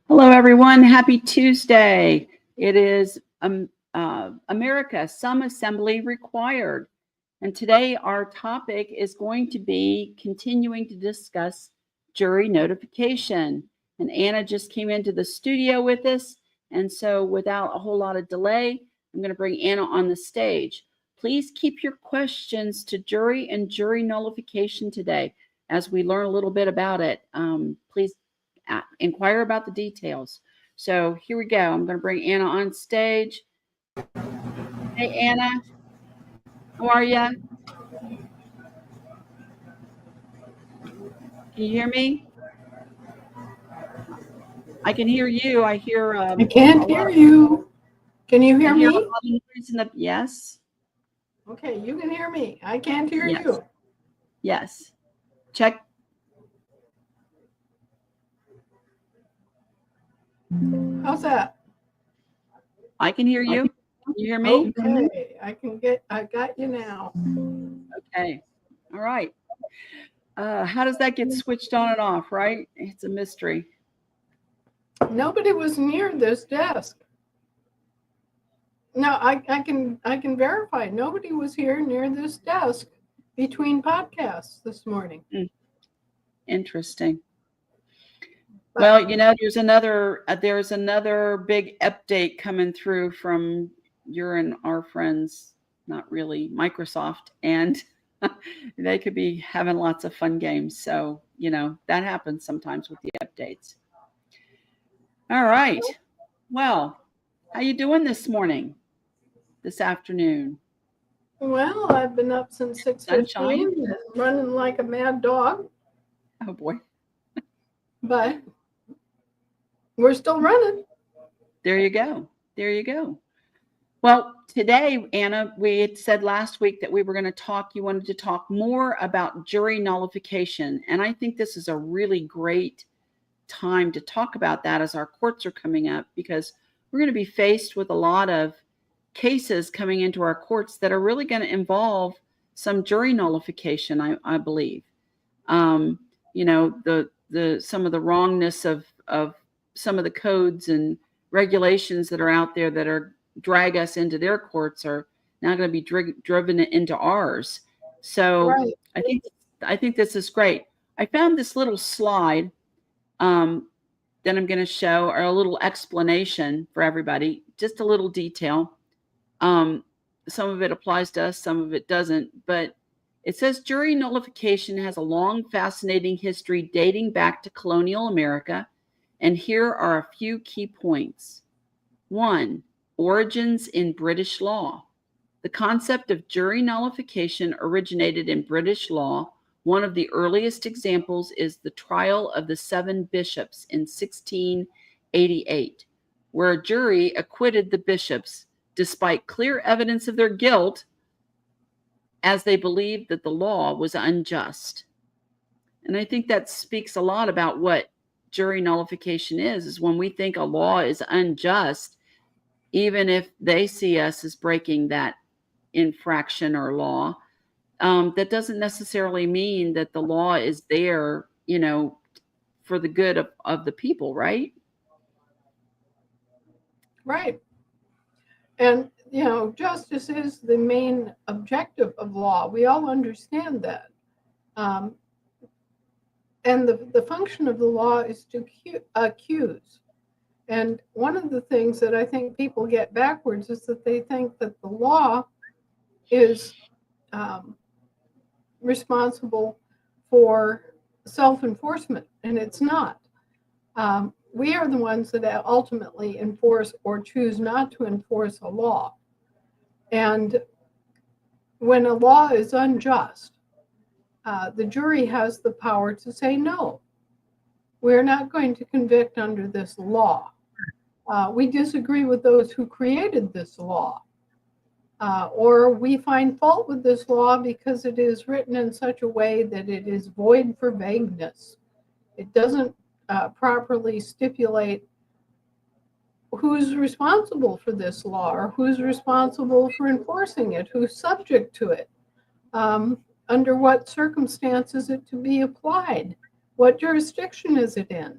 Hello, everyone. Happy Tuesday. It is America, some assembly required. And today our topic is going to be continuing to discuss jury notification. And Anna just came into the studio with us. And so without a whole lot of delay, I'm going to bring Anna on the stage. Please keep your questions to jury and jury nullification today as we learn a little bit about it. Please inquire about the details. So here we go. I'm going to bring Anna on stage. Hey, Anna. How are you? Can you hear me? I can hear you. I hear. I can't hear you. Can you hear me? Yes. Okay, you can hear me. I can't hear you. Yes. Check. How's that? I can hear you. Can you hear me? Okay, I got you now. Okay. All right. How does that get switched on and off, right? It's a mystery. Nobody was near this desk. No, I can verify. Nobody was here near this desk between podcasts this morning. Interesting. Well, you know, there's another big update coming through from your and our friends, not really Microsoft, and they could be having lots of fun games. So, you know, that happens sometimes with the updates. All right. Well, how you doing this morning, this afternoon? Well, I've been up since 6:15, running like a mad dog. Oh boy. But we're still running. There you go. There you go. Well, today, Anna, we had said last week that we were going to talk, you wanted to talk more about jury nullification. And I think this is a really great time to talk about that as our courts are coming up, because we're going to be faced with a lot of cases coming into our courts that are really going to involve some jury nullification, I believe. You know, some of the wrongness of some of the codes and regulations that are out there that are drag us into their courts are now going to be driven into ours. So right. I think this is great. I found this little slide that I'm going to show, or a little explanation for everybody, just a little detail. Some of it applies to us, some of it doesn't, but it says jury nullification has a long, fascinating history dating back to colonial America. And here are a few key points. 1, origins in British law. The concept of jury nullification originated in British law. One of the earliest examples is the trial of the 7 bishops in 1688, where a jury acquitted the bishops despite clear evidence of their guilt, as they believed that the law was unjust. And I think that speaks a lot about what jury nullification is when we think a law is unjust, even if they see us as breaking that infraction or law, that doesn't necessarily mean that the law is there, you know, for the good of the people, right? Right. And, you know, justice is the main objective of law. We all understand that. And the function of the law is to accuse. And one of the things that I think people get backwards is that they think that the law is responsible for self-enforcement, and it's not. We are the ones that ultimately enforce or choose not to enforce a law. And when a law is unjust, the jury has the power to say, no, we're not going to convict under this law. We disagree with those who created this law. Or we find fault with this law because it is written in such a way that it is void for vagueness. It doesn't properly stipulate who's responsible for this law or who's responsible for enforcing it, who's subject to it, under what circumstances it to be applied, what jurisdiction is it in.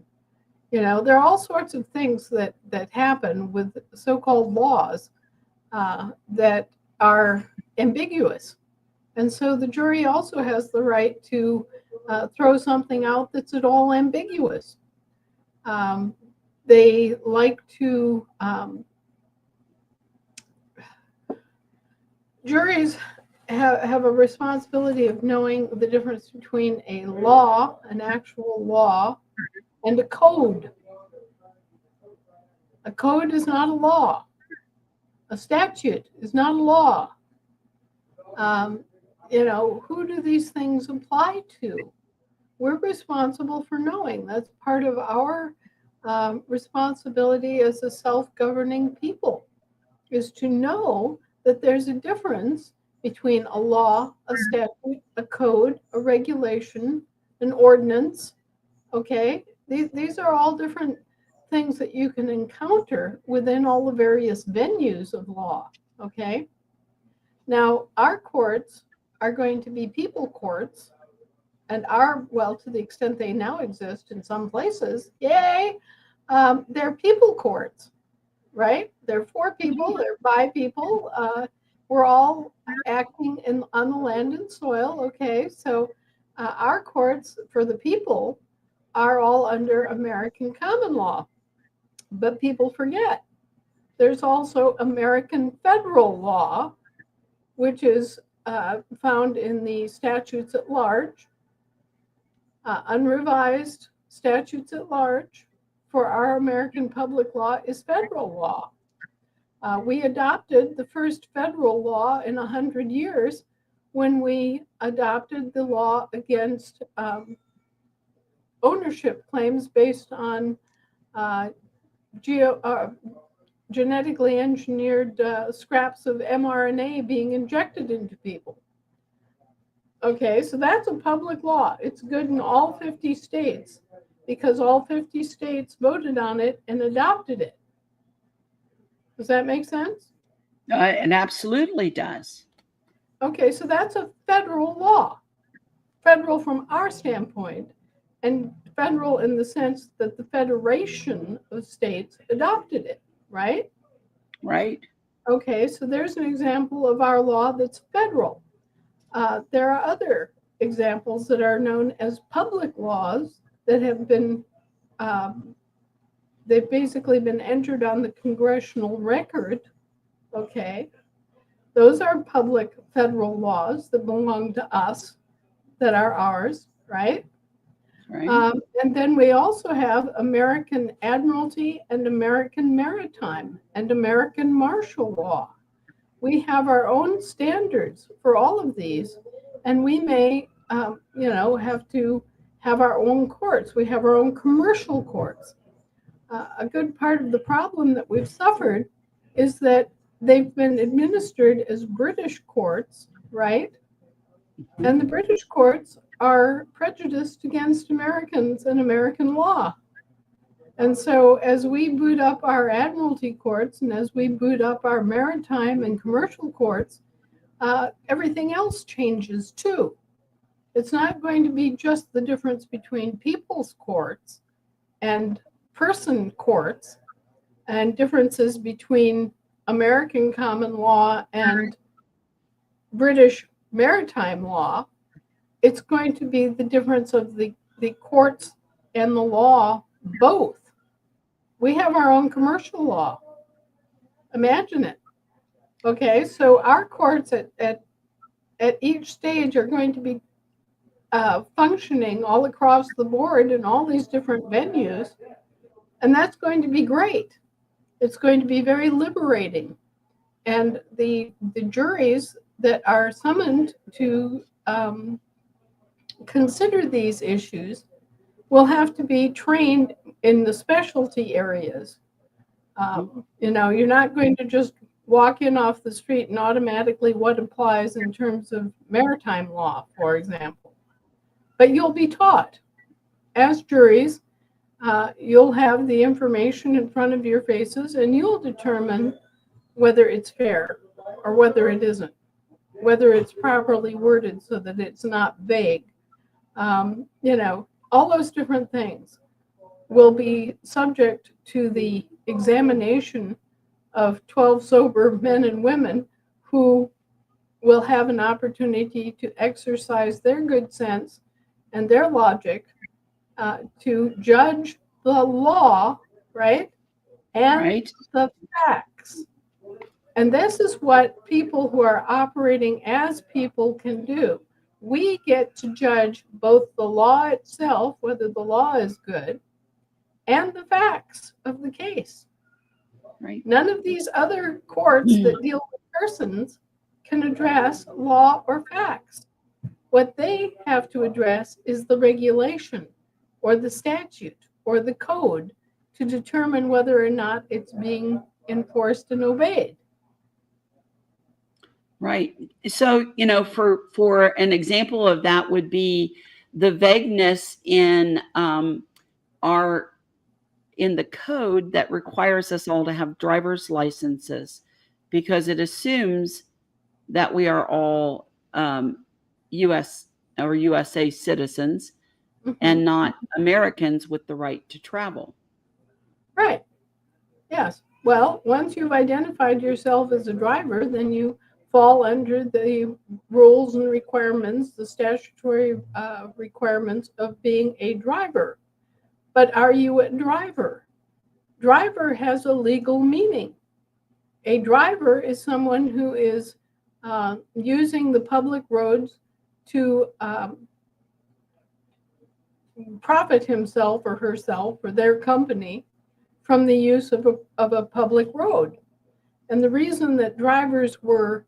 You know, there are all sorts of things that happen with so-called laws that are ambiguous. And so the jury also has the right to throw something out that's at all ambiguous. They like to, juries have a responsibility of knowing the difference between a law, an actual law, and a code. A code is not a law. A statute is not a law. You know, who do these things apply to? We're responsible for knowing. That's part of our responsibility as a self-governing people, is to know that there's a difference between a law, a statute, a code, a regulation, an ordinance. Okay, these are all different things that you can encounter within all the various venues of law. Okay, now our courts are going to be people courts, and are, well, to the extent they now exist in some places, yay, they're people courts, right? They're for people, they're by people. We're all acting on the land and soil. Okay, so our courts for the people are all under American common law. But people forget there's also American federal law, which is found in the statutes at large, unrevised statutes at large. For our American public law is federal law. We adopted the first federal law in 100 years when we adopted the law against ownership claims based on genetically engineered scraps of mRNA being injected into people. Okay, so that's a public law. It's good in all 50 states because all 50 states voted on it and adopted it. Does that make sense? It absolutely does. Okay, so that's a federal law. Federal from our standpoint, and federal in the sense that the Federation of States adopted it, right? Right. Okay, so there's an example of our law that's federal. There are other examples that are known as public laws that have been, they've basically been entered on the congressional record. Okay, those are public federal laws that belong to us, that are ours, right? Right. And then we also have American Admiralty and American Maritime and American Martial Law. We have our own standards for all of these, and we may, have to have our own courts. We have our own commercial courts. A good part of the problem that we've suffered is that they've been administered as British courts, right? And the British courts are prejudiced against Americans and American law. And so as we boot up our admiralty courts and as we boot up our maritime and commercial courts, everything else changes too. It's not going to be just the difference between people's courts and person courts and differences between American common law and British maritime law. It's going to be the difference of the courts and the law both. We have our own commercial law. Imagine it. Okay, so our courts at each stage are going to be functioning all across the board in all these different venues, and that's going to be great. It's going to be very liberating. And the juries that are summoned to consider these issues will have to be trained in the specialty areas. You know, you're not going to just walk in off the street and automatically what applies in terms of maritime law, for example. But you'll be taught. As juries, you'll have the information in front of your faces and you'll determine whether it's fair or whether it isn't, whether it's properly worded so that it's not vague. You know, all those different things will be subject to the examination of 12 sober men and women who will have an opportunity to exercise their good sense and their logic to judge the law, right? And Right. the facts. And this is what people who are operating as people can do. We get to judge both the law itself, whether the law is good, and the facts of the case. Right. None of these other courts that deal with persons can address law or facts. What they have to address is the regulation or the statute or the code to determine whether or not it's being enforced and obeyed. Right. So, you know, for an example of that would be the vagueness in in the code that requires us all to have driver's licenses, because it assumes that we are all U.S. or USA citizens and not Americans with the right to travel. Right. Yes. Well, once you've identified yourself as a driver, then you fall under the rules and requirements, the statutory requirements of being a driver. But are you a driver? Driver has a legal meaning. A driver is someone who is using the public roads to profit himself or herself or their company from the use of a public road. And the reason that drivers were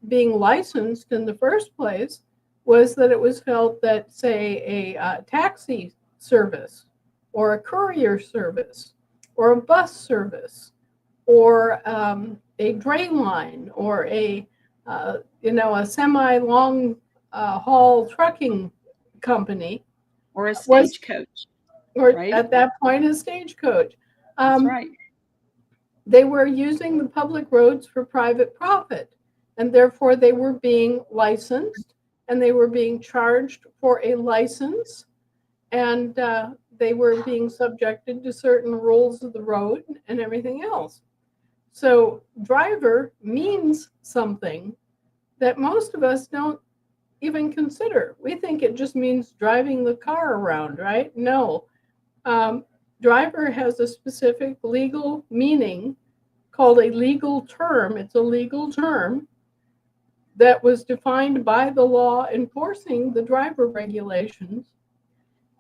being licensed in the first place was that it was felt that, say, a taxi service or a courier service or a bus service or a dray line or a semi-long haul trucking company or a stagecoach, or right? At that point a stagecoach. That's right. They were using the public roads for private profit, and therefore they were being licensed and they were being charged for a license, and they were being subjected to certain rules of the road and everything else. So driver means something that most of us don't even consider. We think it just means driving the car around, right? No. Driver has a specific legal meaning called a legal term. It's a legal term that was defined by the law enforcing the driver regulations.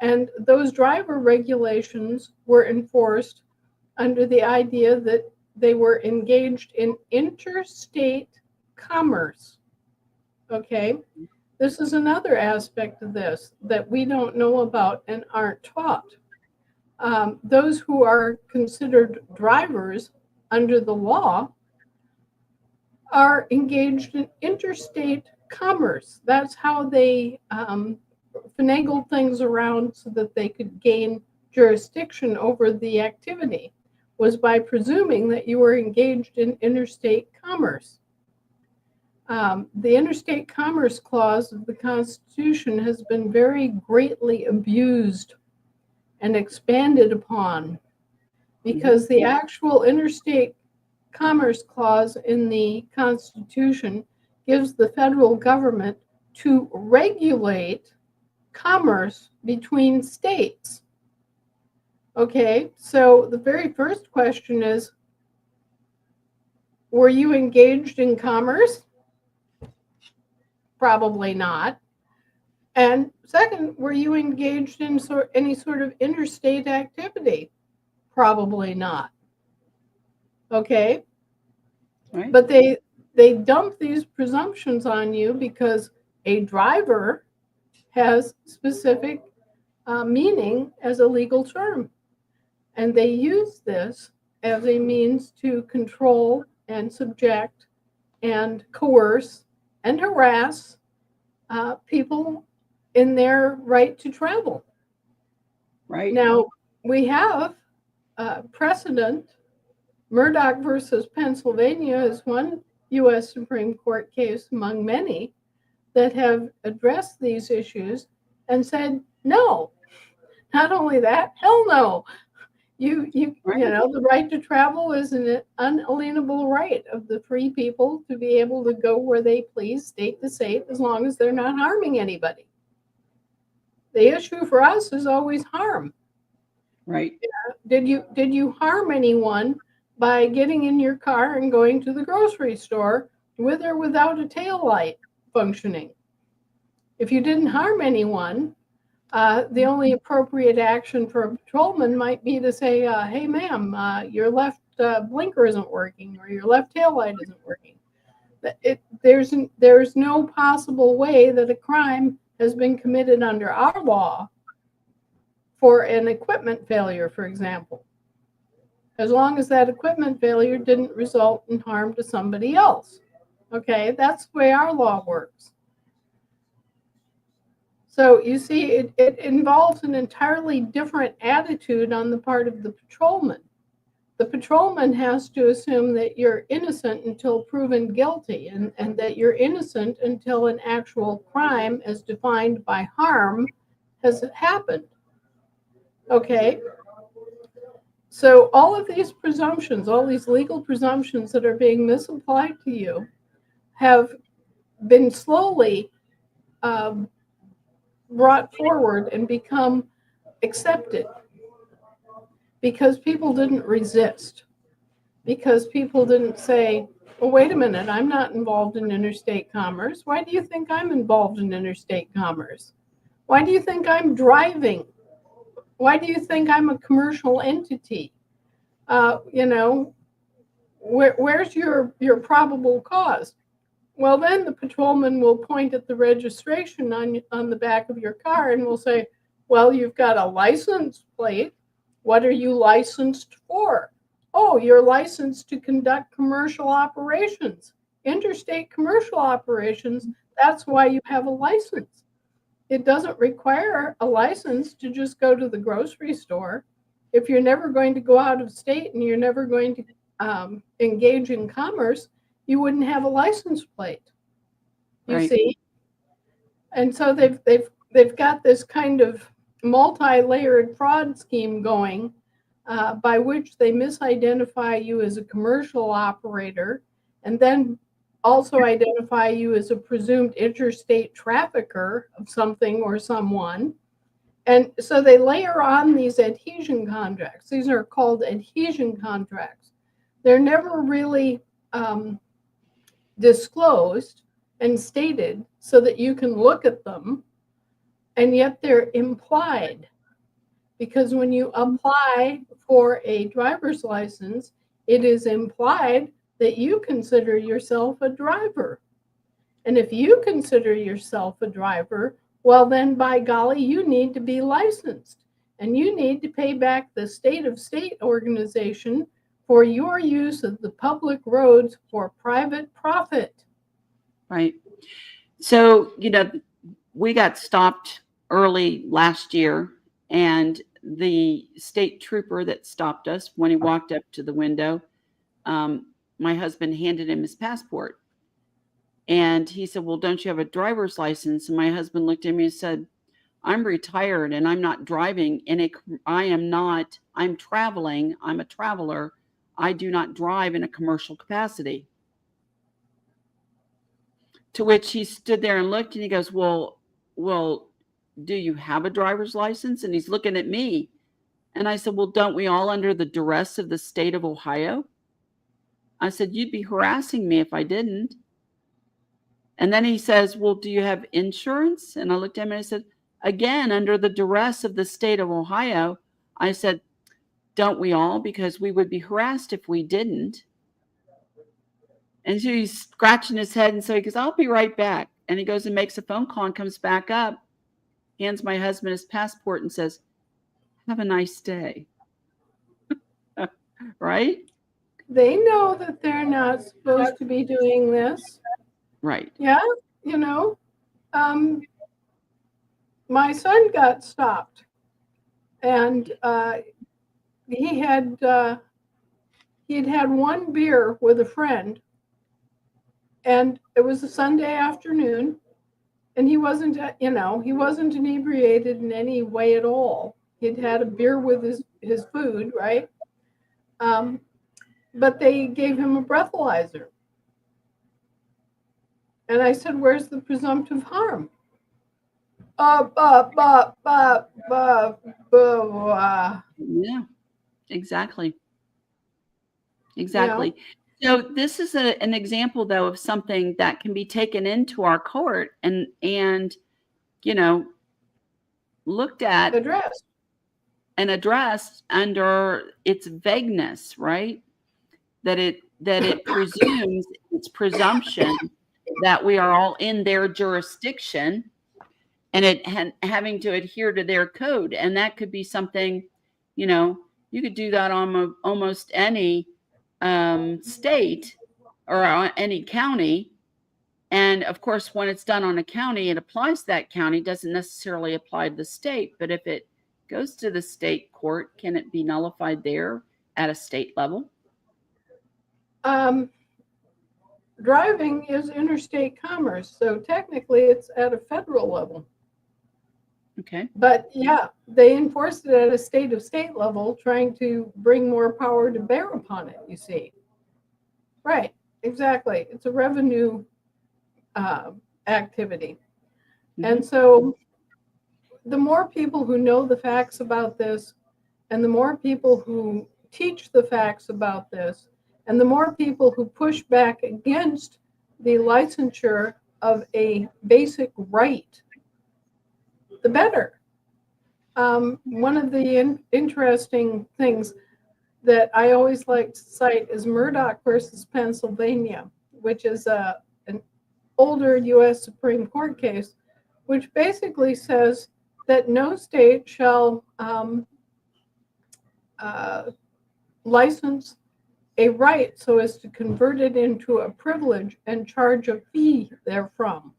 And those driver regulations were enforced under the idea that they were engaged in interstate commerce. Okay? This is another aspect of this that we don't know about and aren't taught. Those who are considered drivers under the law are engaged in interstate commerce. That's how they finagled things around so that they could gain jurisdiction over the activity, was by presuming that you were engaged in interstate commerce. The Interstate Commerce Clause of the Constitution has been very greatly abused and expanded upon, because the actual Interstate Commerce Clause in the Constitution gives the federal government to regulate commerce between states. Okay, so the very first question is, were you engaged in commerce? Probably not. And second, were you engaged in any sort of interstate activity? Probably not. Okay? Right. But they dump these presumptions on you because a driver has specific meaning as a legal term. And they use this as a means to control and subject and coerce and harass people in their right to travel. Right. Now, we have precedent. Murdoch versus Pennsylvania is one U.S. Supreme Court case among many that have addressed these issues and said, no, not only that, hell no. You know, the right to travel is an unalienable right of the free people to be able to go where they please, state to state, as long as they're not harming anybody. The issue for us is always harm. Right. Did you harm anyone by getting in your car and going to the grocery store with or without a tail light functioning? If you didn't harm anyone, the only appropriate action for a patrolman might be to say, hey, ma'am, your left blinker isn't working or your left tail light isn't working. There's no possible way that a crime has been committed under our law for an equipment failure, for example, as long as that equipment failure didn't result in harm to somebody else. Okay, that's the way our law works. So you see, it involves an entirely different attitude on the part of the patrolman. The patrolman has to assume that you're innocent until proven guilty, and that you're innocent until an actual crime as defined by harm has happened. Okay? So all of these presumptions, all these legal presumptions that are being misapplied to you have been slowly brought forward and become accepted because people didn't resist, because people didn't say, well, wait a minute, I'm not involved in interstate commerce. Why do you think I'm involved in interstate commerce? Why do you think I'm driving? Why do you think I'm a commercial entity? You know, where's your probable cause? Well, then the patrolman will point at the registration on the back of your car and will say, well, you've got a license plate. What are you licensed for? Oh, you're licensed to conduct commercial operations, interstate commercial operations. That's why you have a license. It doesn't require a license to just go to the grocery store. If you're never going to go out of state and you're never going to engage in commerce, you wouldn't have a license plate. You see? And so they've got this kind of multi-layered fraud scheme going by which they misidentify you as a commercial operator and then also identify you as a presumed interstate trafficker of something or someone. And so they layer on these adhesion contracts. These are called adhesion contracts. They're never really disclosed and stated so that you can look at them, and yet they're implied, because when you apply for a driver's license, it is implied that you consider yourself a driver. And if you consider yourself a driver, well, then by golly, you need to be licensed, and you need to pay back the state of state organization for your use of the public roads for private profit. Right. So, you know, we got stopped early last year, and the state trooper that stopped us, when he walked up to the window, my husband handed him his passport. And he said, well, don't you have a driver's license? And my husband looked at me and said, I'm retired and I'm not driving I'm traveling. I'm a traveler. I do not drive in a commercial capacity. To which he stood there and looked, and he goes, well, do you have a driver's license? And he's looking at me. And I said, well, don't we all under the duress of the state of Ohio? I said, you'd be harassing me if I didn't. And then he says, well, do you have insurance? And I looked at him and I said, again, under the duress of the state of Ohio. I said, don't we all? Because we would be harassed if we didn't. And so he's scratching his head. And so he goes, I'll be right back. And he goes and makes a phone call and comes back up. hands my husband his passport and says, "Have a nice day." Right? They know that they're not supposed to be doing this. Right. Yeah, you know, my son got stopped, and he'd had one beer with a friend, and it was a Sunday afternoon, and he wasn't, he wasn't inebriated in any way at all. He'd had a beer with his food, right? But they gave him a breathalyzer. And I said, "Where's the presumptive harm?" Yeah, exactly. Exactly. So this is an example, though, of something that can be taken into our court and looked at Address. and addressed under its vagueness, right? That it presumes its presumption that we are all in their jurisdiction and having to adhere to their code. And that could be something, you could do that on almost any state or any county. And of course, when it's done on a county, it applies to that county, doesn't necessarily apply to the state. But if it goes to the state court, can it be nullified there at a state level? Driving is interstate commerce, so technically it's at a federal level. Okay. But yeah, they enforced it at a state level, trying to bring more power to bear upon it, you see. Right, exactly. It's a revenue activity. Mm-hmm. And so the more people who know the facts about this, and the more people who teach the facts about this, and the more people who push back against the licensure of a basic right, the better. One of the interesting things that I always like to cite is Murdoch versus Pennsylvania, which is an older U.S. Supreme Court case, which basically says that no state shall license a right so as to convert it into a privilege and charge a fee therefrom.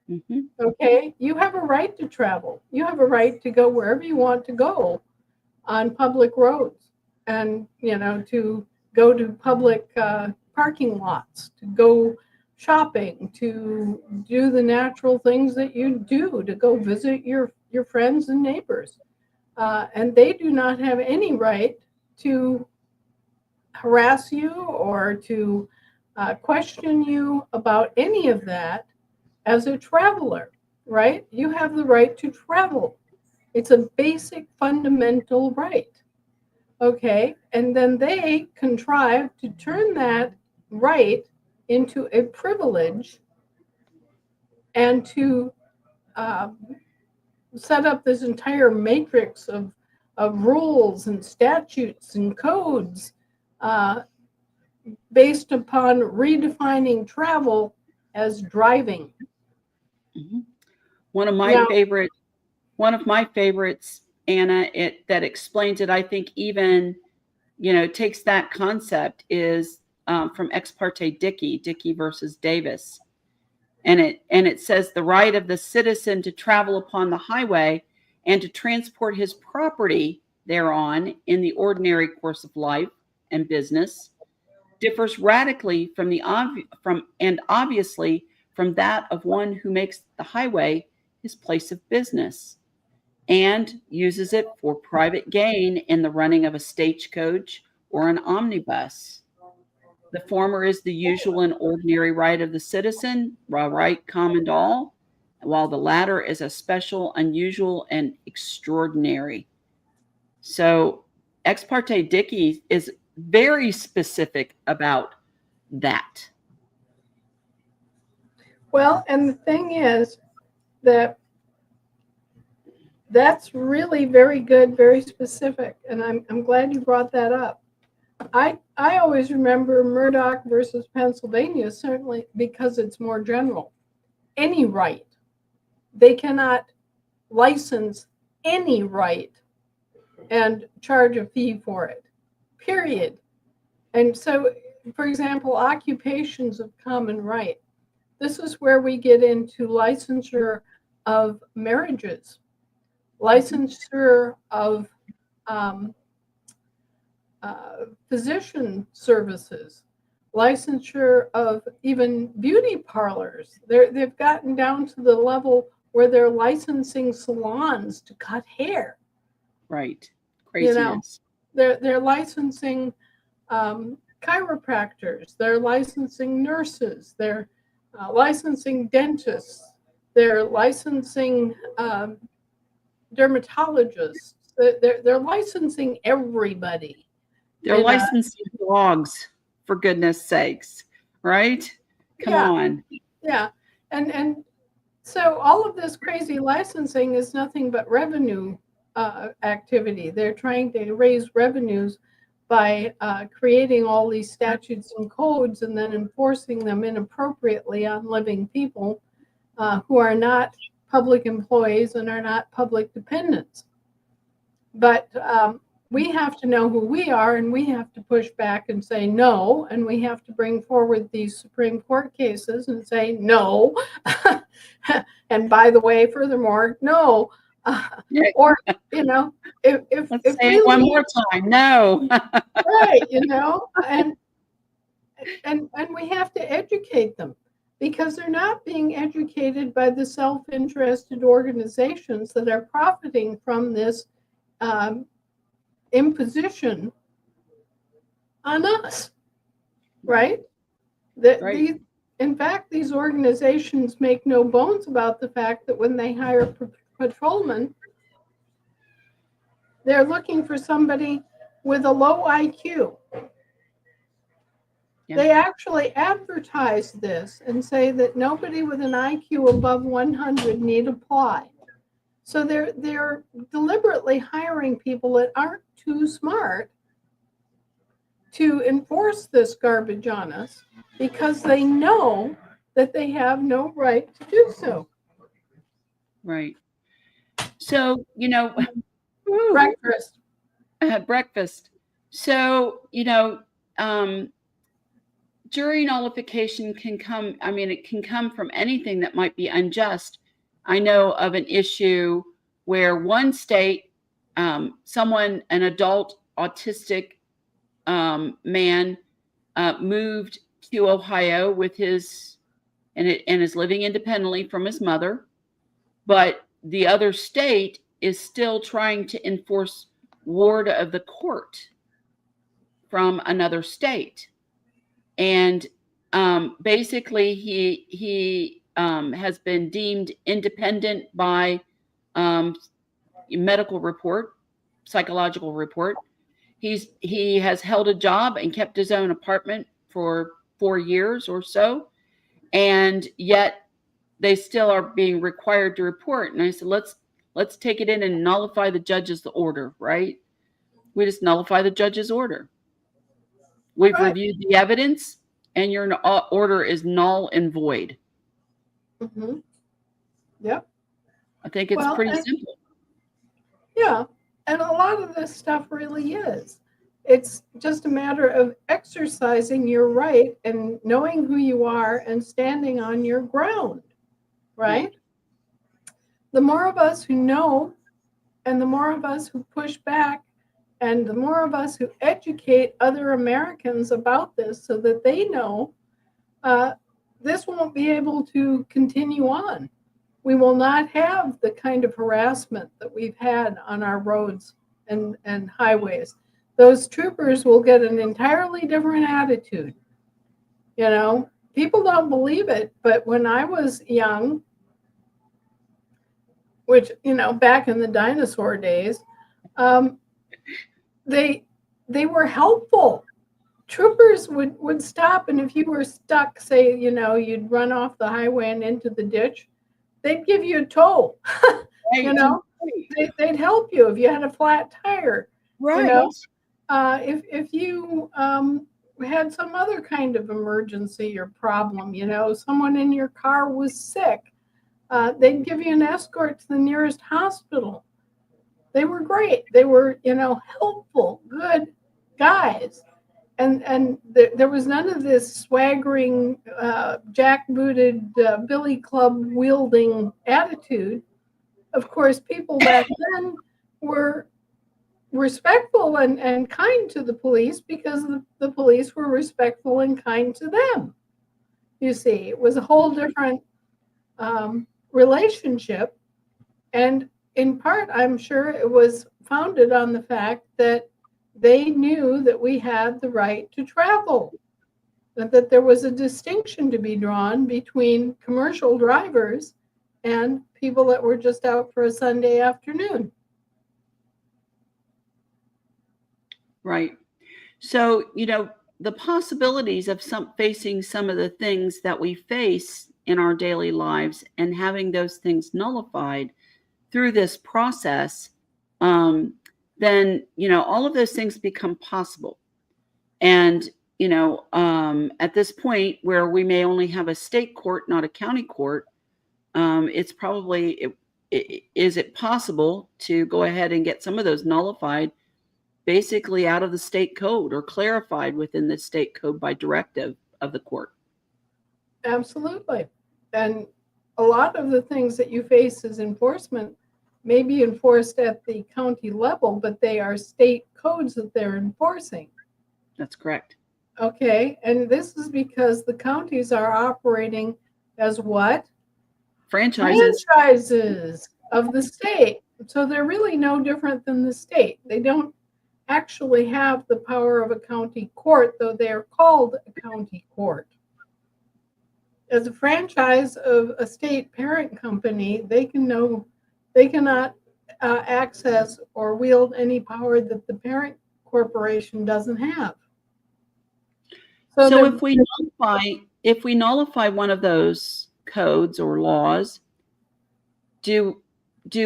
Mm-hmm. Okay, you have a right to travel. You have a right to go wherever you want to go on public roads, and to go to public parking lots, to go shopping, to do the natural things that you do, to go visit your friends and neighbors. And they do not have any right to harass you or to question you about any of that as a traveler, right? You have the right to travel. It's a basic fundamental right. Okay, and then they contrive to turn that right into a privilege and to set up this entire matrix of rules and statutes and codes based upon redefining travel as driving. Mm-hmm. One of my favorites, Anna, that explains it, I think even, takes that concept is from Ex parte Dickey versus Davis. And it says the right of the citizen to travel upon the highway and to transport his property thereon in the ordinary course of life and business differs radically from obviously from that of one who makes the highway his place of business and uses it for private gain in the running of a stagecoach or an omnibus. The former is the usual and ordinary right of the citizen, a right common to all, while the latter is a special, unusual, and extraordinary. So Ex parte Dickey is very specific about that. Well, and the thing is that that's really very good, very specific, and I'm glad you brought that up. I always remember Murdoch versus Pennsylvania, certainly because it's more general. Any right. They cannot license any right and charge a fee for it, period. And so, for example, occupations of common right. This is where we get into licensure of marriages, licensure of physician services, licensure of even beauty parlors. They've gotten down to the level where they're licensing salons to cut hair. Right. Craziness. They're licensing chiropractors. They're licensing nurses. They're licensing dentists. They're licensing dermatologists. They're licensing everybody. They're licensing dogs, for goodness sakes, right? Come on. Yeah. And so all of this crazy licensing is nothing but revenue activity. They're trying to raise revenues by creating all these statutes and codes and then enforcing them inappropriately on living people who are not public employees and are not public dependents. But we have to know who we are, and we have to push back and say no, and we have to bring forward these Supreme Court cases and say no. And by the way, furthermore, no. Or, if let's say it one more time, no. Right, and we have to educate them, because they're not being educated by the self-interested organizations that are profiting from this imposition on us, right? Right. In fact, these organizations make no bones about the fact that when they hire patrolmen, they're looking for somebody with a low IQ. Yeah. They actually advertise this and say that nobody with an IQ above 100 need apply. So they're deliberately hiring people that aren't too smart to enforce this garbage on us, because they know that they have no right to do so. Right. So, breakfast. So, jury nullification can come, it can come from anything that might be unjust. I know of an issue where one state, an adult autistic man moved to Ohio with and is living independently from his mother, but the other state is still trying to enforce ward of the court from another state. And basically he has been deemed independent by medical report, psychological report. He has held a job and kept his own apartment for 4 years or so, and yet they still are being required to report. And I said, let's take it in and nullify the judge's order, right? We just nullify the judge's order. We've reviewed the evidence, and your order is null and void. Mm-hmm. Yep. I think it's pretty simple. Yeah. And a lot of this stuff really is. It's just a matter of exercising your right and knowing who you are and standing on your ground, right? Yeah. The more of us who know, and the more of us who push back, and the more of us who educate other Americans about this so that they know, this won't be able to continue on. We will not have the kind of harassment that we've had on our roads and highways. Those troopers will get an entirely different attitude. People don't believe it, but when I was young, which, back in the dinosaur days, they were helpful. Troopers would stop, and if you were stuck, say, you'd run off the highway and into the ditch, they'd give you a tow. They'd help you if you had a flat tire. Right. If you had some other kind of emergency or problem, someone in your car was sick, They'd give you an escort to the nearest hospital. They were great. They were, helpful, good guys. And there was none of this swaggering, jackbooted, billy club wielding attitude. Of course, people back then were respectful and kind to the police because the police were respectful and kind to them. You see, it was a whole different relationship. And in part, I'm sure it was founded on the fact that they knew that we had the right to travel, that there was a distinction to be drawn between commercial drivers and people that were just out for a Sunday afternoon. Right. So, the possibilities of facing some of the things that we face in our daily lives and having those things nullified through this process, then, all of those things become possible. And, at this point where we may only have a state court, not a county court, it's probably, is it possible to go ahead and get some of those nullified basically out of the state code or clarified within the state code by directive of the court? Absolutely. And a lot of the things that you face as enforcement may be enforced at the county level, but they are state codes that they're enforcing. That's correct. Okay. And this is because the counties are operating as what? Franchises Of the state. So they're really no different than the state. They don't actually have the power of a county court, though they are called a county court. As a franchise of a state parent company, they cannot access or wield any power that the parent corporation doesn't have. So if we nullify one of those codes or laws, do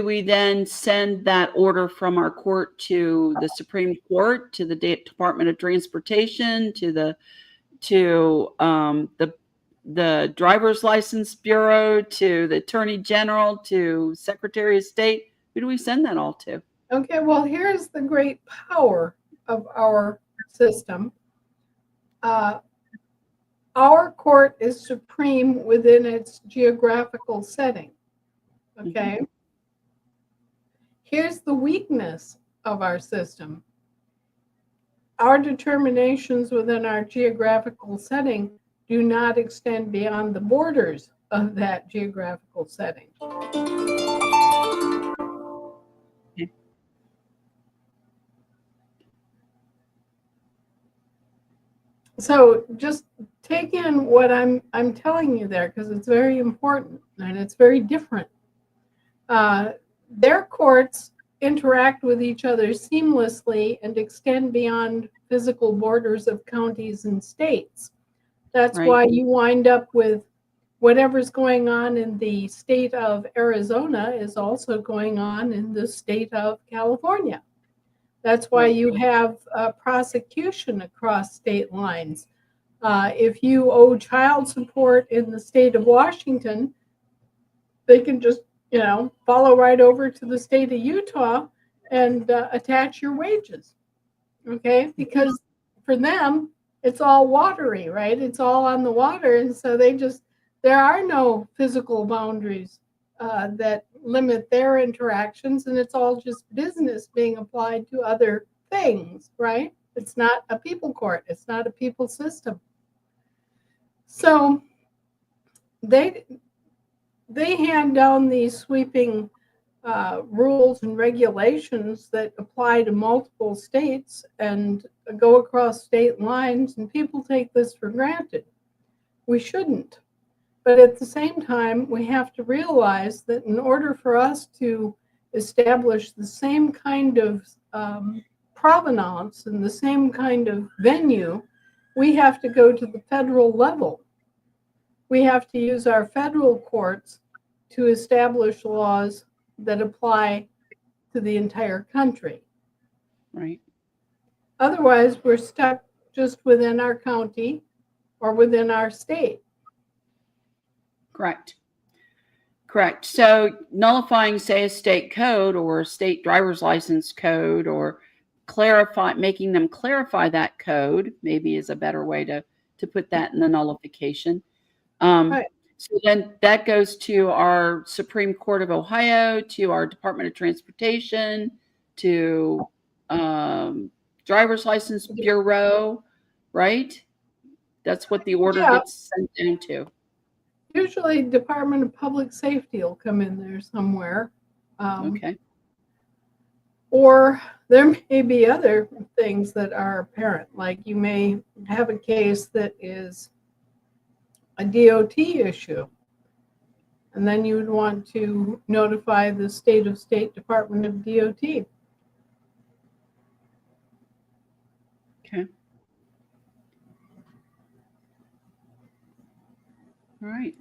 we then send that order from our court to the Supreme Court, to the Department of Transportation, to the Driver's License Bureau, to the Attorney General, to Secretary of State? Who do we send that all to? Okay, well, here's the great power of our system. Our court is supreme within its geographical setting. Okay. Mm-hmm. Here's the weakness of our system. Our determinations within our geographical setting do not extend beyond the borders of that geographical setting. Okay. So just take in what I'm telling you there, because it's very important and it's very different. Their courts interact with each other seamlessly and extend beyond physical borders of counties and states. That's right. Why you wind up with whatever's going on in the state of Arizona is also going on in the state of California. That's why you have prosecution across state lines. If you owe child support in the state of Washington, they can just follow right over to the state of Utah and attach your wages, okay? Because for them, it's all watery, right? It's all on the water, and so there are no physical boundaries that limit their interactions, and it's all just business being applied to other things, right? It's not a people court. It's not a people system. So they hand down these sweeping rules and regulations that apply to multiple states and go across state lines, and people take this for granted. We shouldn't. But at the same time, we have to realize that in order for us to establish the same kind of provenance and the same kind of venue, we have to go to the federal level. We have to use our federal courts to establish laws that apply to the entire country. Right. Otherwise, we're stuck just within our county or within our state. Correct. Correct. So nullifying, say, a state code or a state driver's license code, or making them clarify that code, maybe is a better way to put that in the nullification. Right. So then that goes to our Supreme Court of Ohio, to our Department of Transportation, to Driver's License Bureau, right? That's what the order Yeah. gets sent down to. Usually Department of Public Safety will come in there somewhere. Okay. Or there may be other things that are apparent, like you may have a case that is a DOT issue, and then you would want to notify the State Department of DOT. Okay. All right.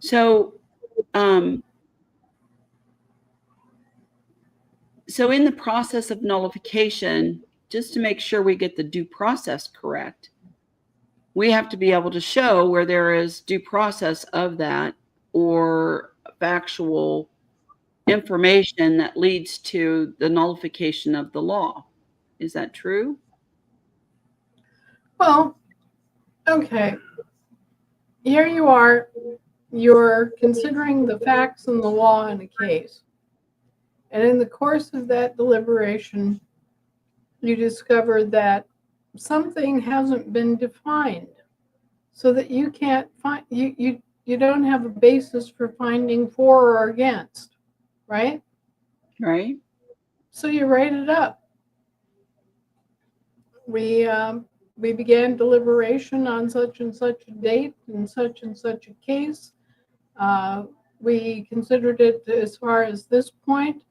So, so in the process of nullification, just to make sure we get the due process correct, we have to be able to show where there is due process of that or factual information that leads to the nullification of the law. Is that true? Well, okay. Here you are, you're considering the facts and the law in a case. And in the course of that deliberation, you discover that something hasn't been defined, so that you can't find, you don't have a basis for finding for or against, right? Right. So you write it up. We began deliberation on such and such a date in such and such a case. We considered it as far as this point,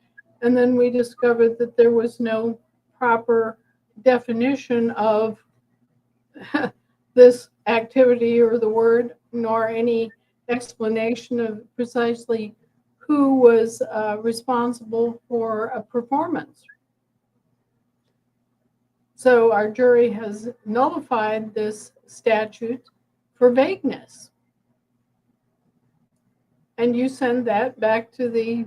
and then we discovered that there was no proper definition of this activity or the word, nor any explanation of precisely who was responsible for a performance. So our jury has nullified this statute for vagueness. And you send that back to the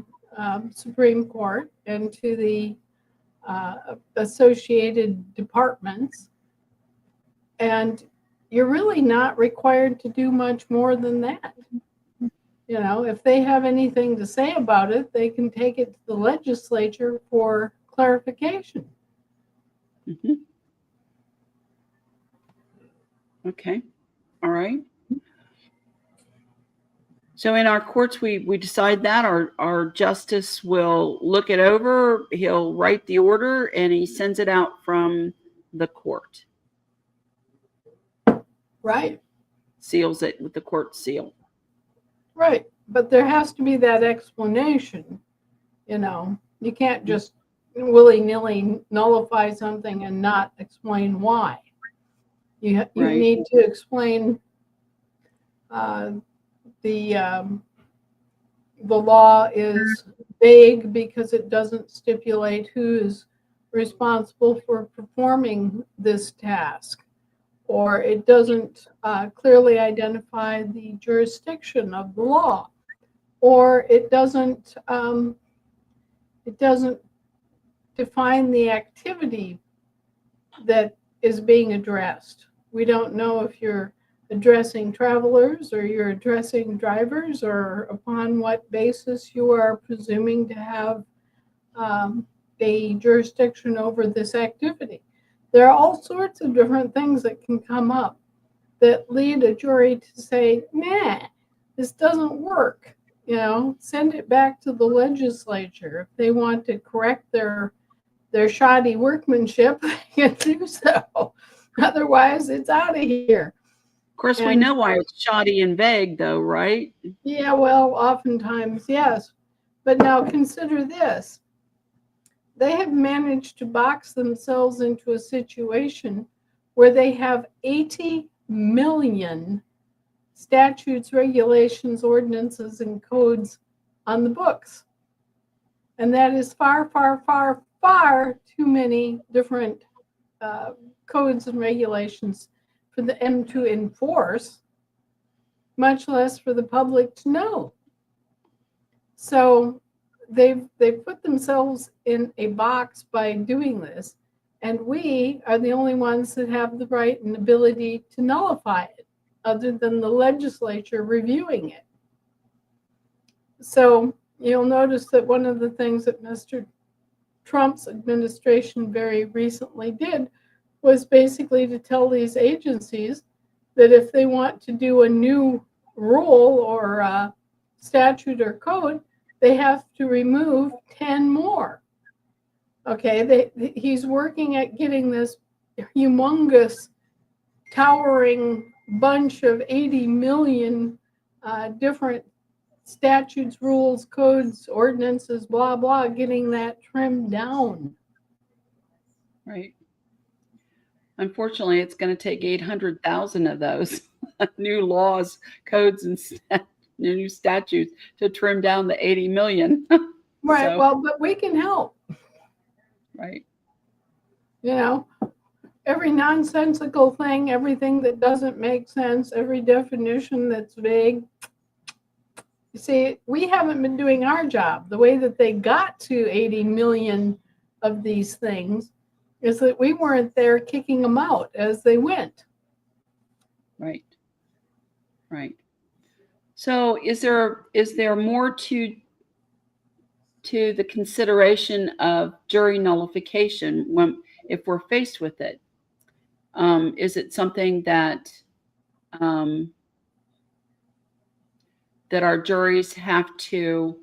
Supreme Court and to the associated departments. And you're really not required to do much more than that. You know, if they have anything to say about it, they can take it to the legislature for clarification. Mm-hmm. Okay. All right. So in our courts, we decide that our justice will look it over. He'll write the order and he sends it out from the court. Right. Seals it with the court seal. Right. But there has to be that explanation. You know, you can't just willy-nilly nullify something and not explain why. You Right. need to explain the law is vague because it doesn't stipulate who is responsible for performing this task, or it doesn't clearly identify the jurisdiction of the law, or it doesn't define the activity that is being addressed. We don't know if you're addressing travelers or you're addressing drivers, or upon what basis you are presuming to have a jurisdiction over this activity. There are all sorts of different things that can come up that lead a jury to say, nah, this doesn't work. You know, send it back to the legislature. If they want to correct their shoddy workmanship, they can do so. Otherwise, it's out of here. Of course, we know why it's shoddy and vague, though, right? Yeah, well, oftentimes, yes. But now consider this. They have managed to box themselves into a situation where they have 80 million statutes, regulations, ordinances, and codes on the books. And that is far, far, far, far too many different codes and regulations for them to enforce, much less for the public to know. So they've put themselves in a box by doing this, and we are the only ones that have the right and ability to nullify it, other than the legislature reviewing it. So you'll notice that one of the things that Mr. Trump's administration very recently did was basically to tell these agencies that if they want to do a new rule or statute or code, they have to remove 10 more. Okay, he's working at getting this humongous, towering bunch of 80 million different statutes, rules, codes, ordinances, blah, blah, getting that trimmed down. Right. Unfortunately, it's going to take 800,000 of those new laws, codes, and new statutes to trim down the 80 million. Right. So, well, but we can help. Right. You know, every nonsensical thing, everything that doesn't make sense, every definition that's vague. You see, we haven't been doing our job. The way that they got to 80 million of these things is that we weren't there kicking them out as they went. Right. Right. So is there more to the consideration of jury nullification if we're faced with it? Is it something that that our juries have to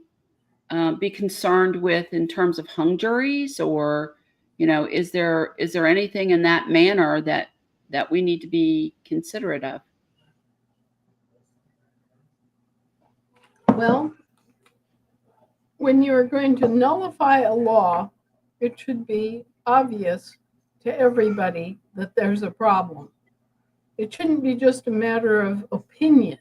be concerned with in terms of hung juries, or is there anything in that manner that we need to be considerate of? Well, when you're going to nullify a law, it should be obvious to everybody that there's a problem. It shouldn't be just a matter of opinion.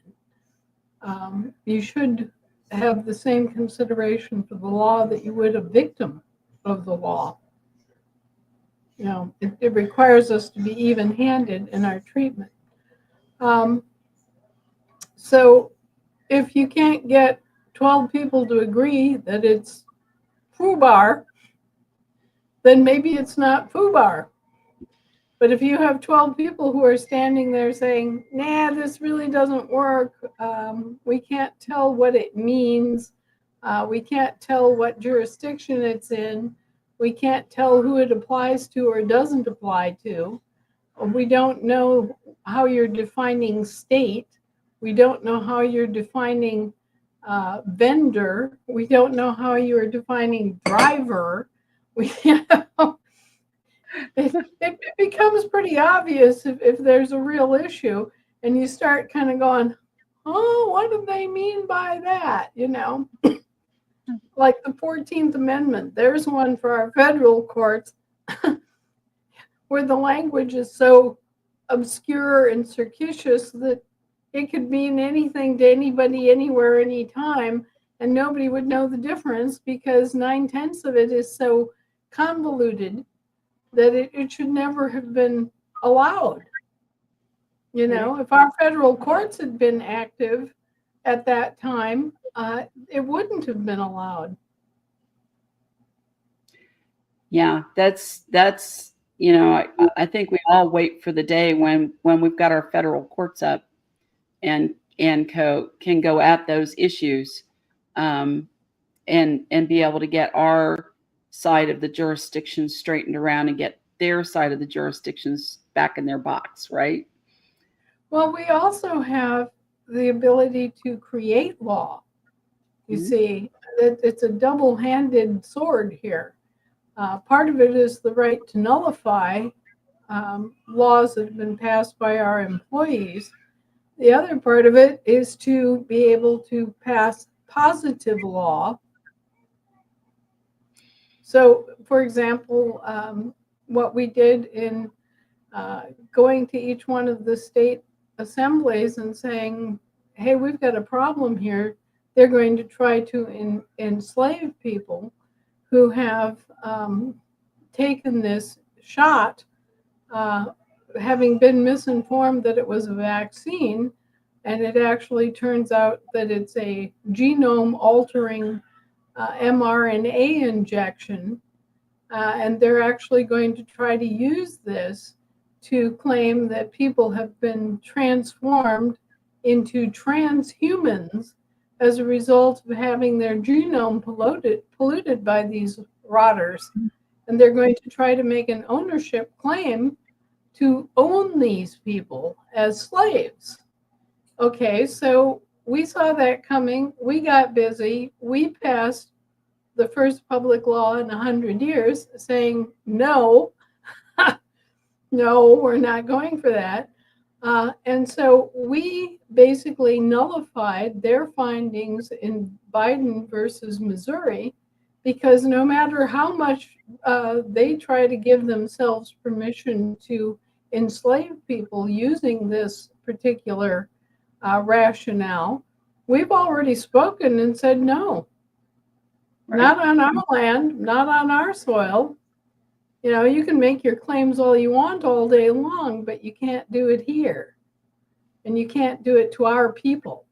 You should have the same consideration for the law that you would a victim of the law. It requires us to be even-handed in our treatment. So if you can't get 12 people to agree that it's FUBAR, then maybe it's not FUBAR. But if you have 12 people who are standing there saying, nah, this really doesn't work, we can't tell what it means, we can't tell what jurisdiction it's in, we can't tell who it applies to or doesn't apply to, we don't know how you're defining state, we don't know how you're defining vendor, we don't know how you're defining driver, it becomes pretty obvious if there's a real issue, and you start kind of going, oh, what do they mean by that? Like the 14th Amendment, there's one for our federal courts where the language is so obscure and circuitous that it could mean anything to anybody, anywhere, anytime, and nobody would know the difference because 9/10 of it is so convoluted that it should never have been allowed. If our federal courts had been active at that time, it wouldn't have been allowed. Yeah, that's I think we all wait for the day when we've got our federal courts up and can go at those issues and be able to get our side of the jurisdiction straightened around and get their side of the jurisdictions back in their box, right? Well, we also have the ability to create law. You see, it's a double-handed sword here. Part of it is the right to nullify laws that have been passed by our employees. The other part of it is to be able to pass positive law. So, for example, what we did in going to each one of the state assemblies and saying, hey, we've got a problem here. They're going to try to enslave people who have taken this shot, having been misinformed that it was a vaccine, and it actually turns out that it's a genome-altering mRNA injection, and they're actually going to try to use this to claim that people have been transformed into transhumans as a result of having their genome polluted by these rotters. And they're going to try to make an ownership claim to own these people as slaves. Okay, so we saw that coming. We got busy. We passed the first public law in 100 years saying, no, no, we're not going for that. And so we basically nullified their findings in Biden versus Missouri, because no matter how much they try to give themselves permission to enslave people using this particular rationale, we've already spoken and said no. Right. Not on our land, not on our soil. You know, you can make your claims all you want all day long, but you can't do it here. And you can't do it to our people.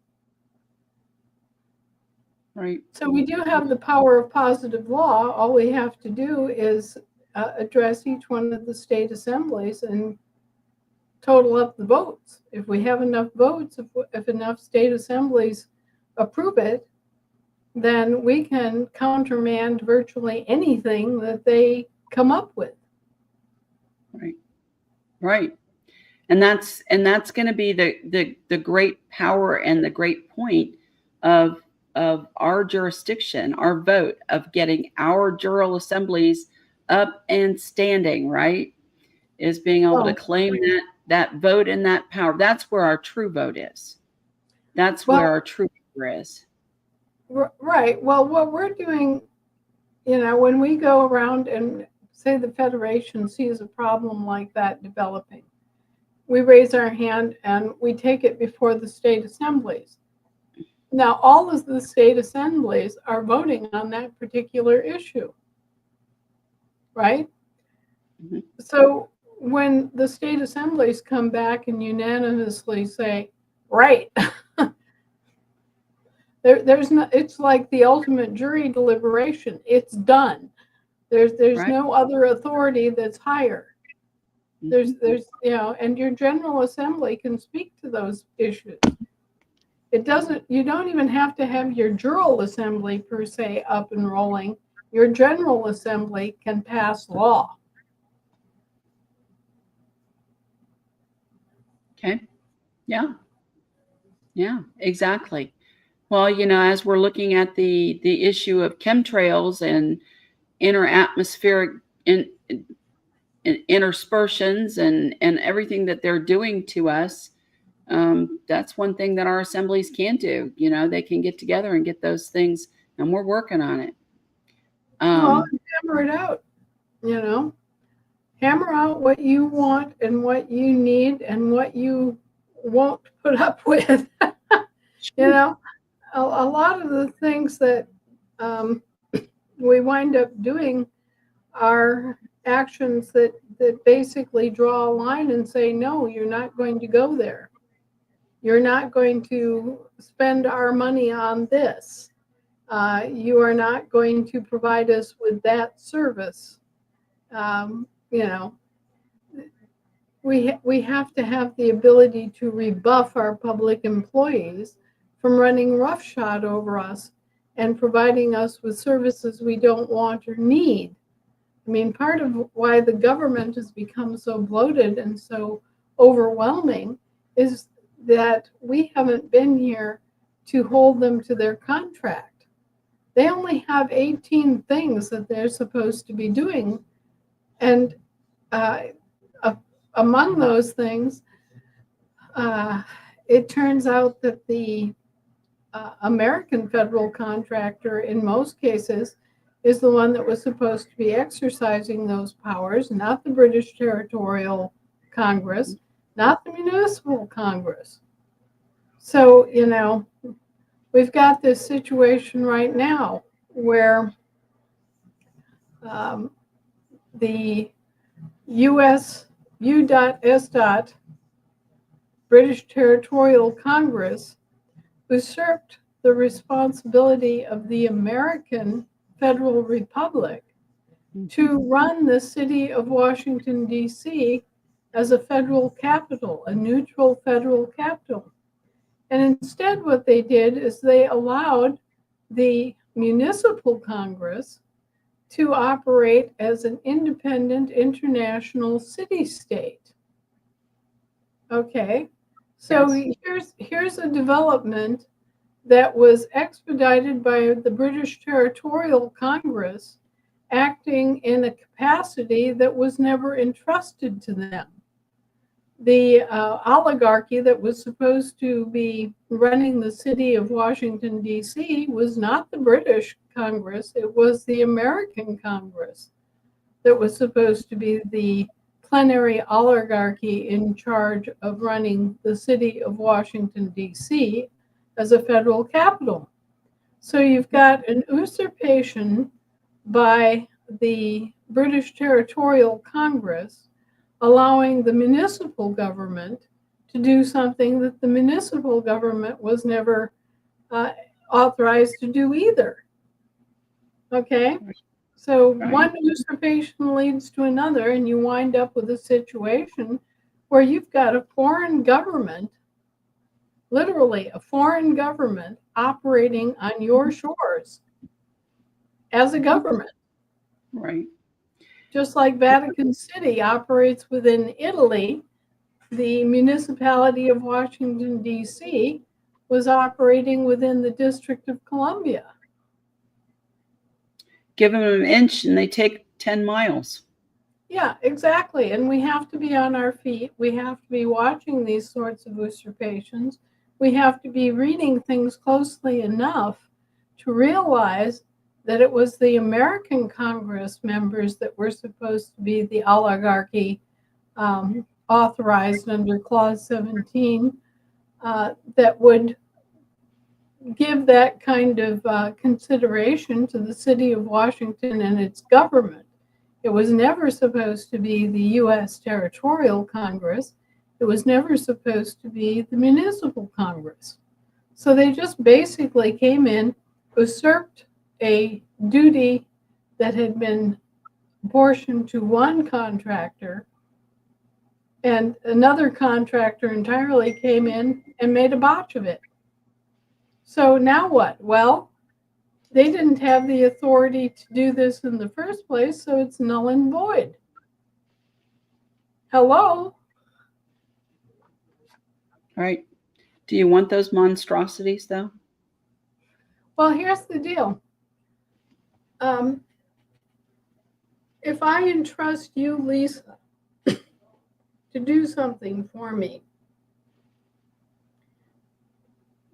Right. So we do have the power of positive law. All we have to do is address each one of the state assemblies and total up the votes. If we have enough votes, if enough state assemblies approve it, then we can countermand virtually anything that they come up with. Right. Right. And that's going to be the great power and the great point of our jurisdiction, our vote, of getting our jural assemblies up and standing, right? Is being able to claim that vote and that power. That's where our true vote is. That's where our true power is. Right. Well, what we're doing, you know, when we go around and say the Federation sees a problem like that developing, we raise our hand and we take it before the state assemblies. Now, all of the state assemblies are voting on that particular issue, right? Mm-hmm. So when the state assemblies come back and unanimously say, right, there's no, it's like the ultimate jury deliberation. It's done. There's right. No other authority that's higher. There's you know, and your General Assembly can speak to those issues. It doesn't, you don't even have to have your Jural Assembly per se up and rolling. Your General Assembly can pass law. Okay. Yeah. Yeah, exactly. Well, you know, as we're looking at the issue of chemtrails and interatmospheric interspersions and everything that they're doing to us, that's one thing that our assemblies can do. You know, they can get together and get those things, and we're working on it. Well, hammer it out, you know. Hammer out what you want and what you need and what you won't put up with. You know, a lot of the things that we wind up doing are actions that basically draw a line and say, no, you're not going to go there. You're not going to spend our money on this. You are not going to provide us with that service. You know, we have to have the ability to rebuff our public employees from running roughshod over us and providing us with services we don't want or need. I mean, part of why the government has become so bloated and so overwhelming is that we haven't been here to hold them to their contract. They only have 18 things that they're supposed to be doing. And among those things, it turns out that the American federal contractor, in most cases, is the one that was supposed to be exercising those powers, not the British Territorial Congress, not the Municipal Congress. So, you know, we've got this situation right now where the U.S. U.S. British Territorial Congress usurped the responsibility of the American Federal Republic to run the city of Washington, D.C. as a federal capital, a neutral federal capital. And instead, what they did is they allowed the municipal Congress to operate as an independent international city-state. Okay, so here's a development that was expedited by the British Territorial Congress, acting in a capacity that was never entrusted to them. The oligarchy that was supposed to be running the city of Washington, D.C. was not the British Congress, it was the American Congress that was supposed to be the plenary oligarchy in charge of running the city of Washington, D.C. as a federal capital. So you've got an usurpation by the British Territorial Congress, allowing the municipal government to do something that the municipal government was never authorized to do either. Okay? So one usurpation leads to another, and you wind up with a situation where you've got a foreign government, literally a foreign government, operating on your shores as a government. Right. Just like Vatican City operates within Italy, the municipality of Washington, D.C. was operating within the District of Columbia. Give them an inch and they take 10 miles. Yeah, exactly. And we have to be on our feet. We have to be watching these sorts of usurpations. We have to be reading things closely enough to realize that it was the American Congress members that were supposed to be the oligarchy authorized under Clause 17 that would give that kind of consideration to the city of Washington and its government. It was never supposed to be the U.S. Territorial Congress. It was never supposed to be the Municipal Congress. So they just basically came in, usurped a duty that had been apportioned to one contractor, and another contractor entirely came in and made a botch of it. So now what? Well, they didn't have the authority to do this in the first place, so it's null and void. Hello? All right. Do you want those monstrosities, though? Well, here's the deal. If I entrust you, Lisa, to do something for me,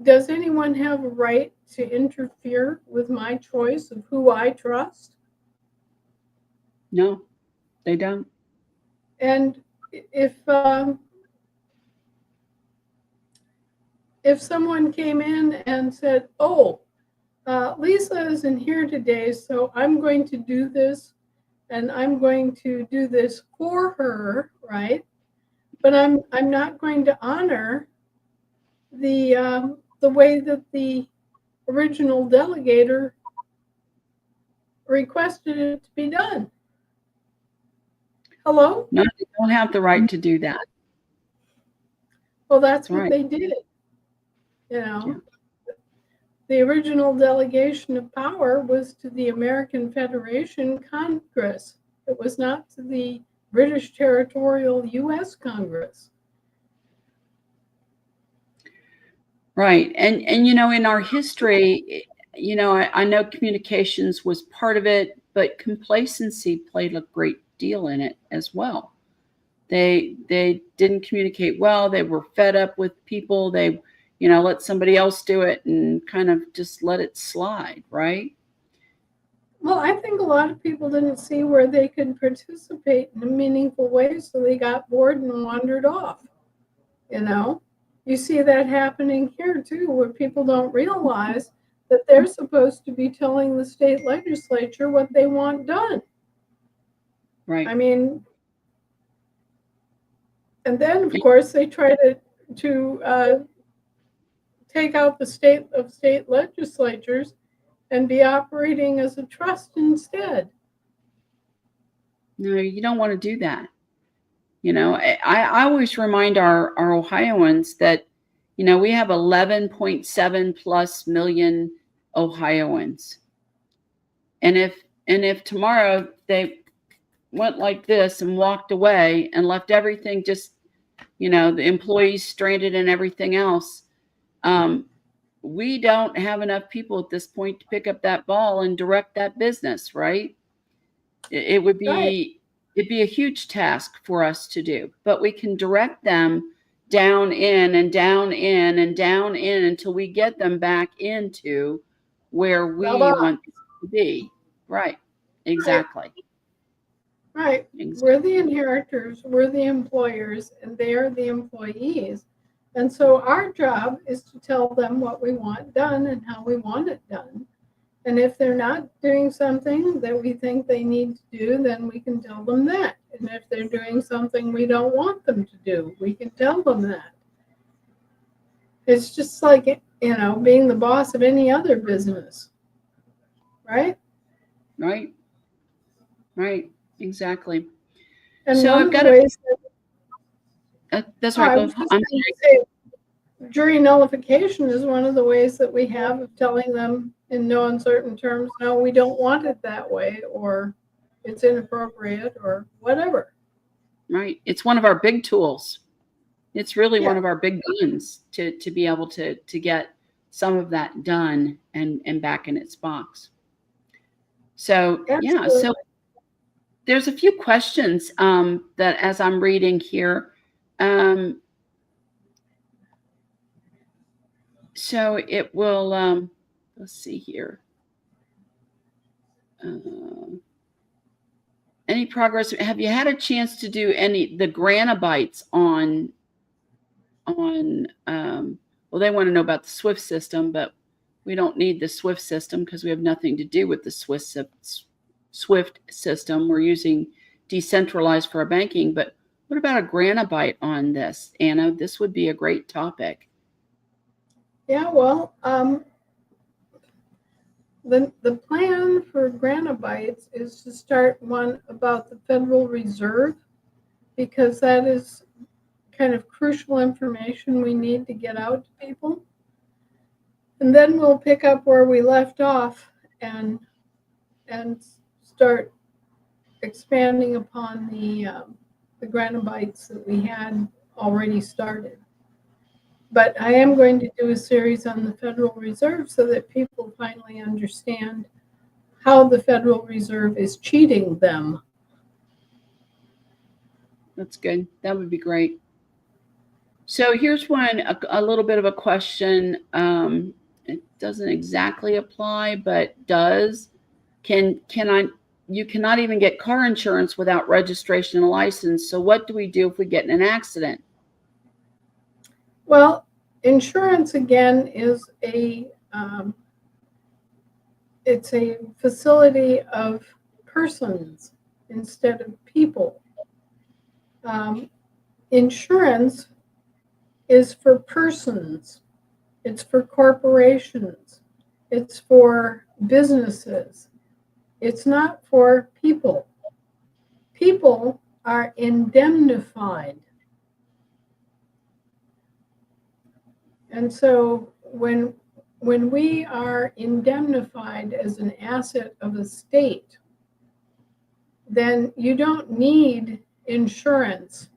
does anyone have a right to interfere with my choice of who I trust? No, they don't. And if someone came in and said, oh, Lisa isn't here today, so I'm going to do this, and I'm going to do this for her, right? But I'm not going to honor the way that the original delegator requested it to be done. Hello? No, they don't have the right to do that. Well, that's what they did. You know, yeah. The original delegation of power was to the American Federation Congress. It was not to the British Territorial U.S. Congress. Right. And you know, in our history, you know, I know communications was part of it, but complacency played a great deal in it as well. They didn't communicate well. They were fed up with people. They, you know, let somebody else do it and kind of just let it slide, right? Well, I think a lot of people didn't see where they could participate in a meaningful way, so they got bored and wandered off. You know, you see that happening here too, where people don't realize that they're supposed to be telling the state legislature what they want done. Right. I mean, and then of course they try to take out the state legislatures and be operating as a trust instead. No, you don't want to do that. I always remind our Ohioans that, we have 11.7 plus million Ohioans. And if tomorrow they went like this and walked away and left everything just, the employees stranded and everything else, we don't have enough people at this point to pick up that ball and direct that business, right? It would be Right. It'd be a huge task for us to do, but we can direct them down in and down in and down in until we get them back into where we Bye-bye. want them to be. Right. Exactly. Right. Exactly. We're the inheritors, we're the employers, and they're the employees. And so our job is to tell them what we want done and how we want it done. And if they're not doing something that we think they need to do, then we can tell them that. And if they're doing something we don't want them to do, we can tell them that. It's just like, being the boss of any other business. Right? Right. Right. Exactly. And so one I've of got the ways that's right. I'm saying, jury nullification is one of the ways that we have of telling them in no uncertain terms, no, we don't want it that way, or it's inappropriate, or whatever. Right. It's one of our big tools. It's really Yeah. one of our big guns to be able to get some of that done and back in its box. So, yeah. So there's a few questions that as I'm reading here. So it will, let's see here. Any progress? Have you had a chance to do the granabites on, well, they want to know about the SWIFT system, but we don't need the SWIFT system because we have nothing to do with the SWIFT system. We're using decentralized for our banking, but what about a granabite on this, Anna? This would be a great topic. Yeah, well, the plan for granabites is to start one about the Federal Reserve, because that is kind of crucial information we need to get out to people. And then we'll pick up where we left off and start expanding upon the granabites that we had already started. But I am going to do a series on the Federal Reserve so that people finally understand how the Federal Reserve is cheating them. That's good. That would be great. So here's one, a little bit of a question. It doesn't exactly apply, but does. You cannot even get car insurance without registration and license. So what do we do if we get in an accident? Well, insurance again is it's a facility of persons instead of people. Insurance is for persons. It's for corporations. It's for businesses. It's not for people. People are indemnified. And so when we are indemnified as an asset of a state, then you don't need insurance.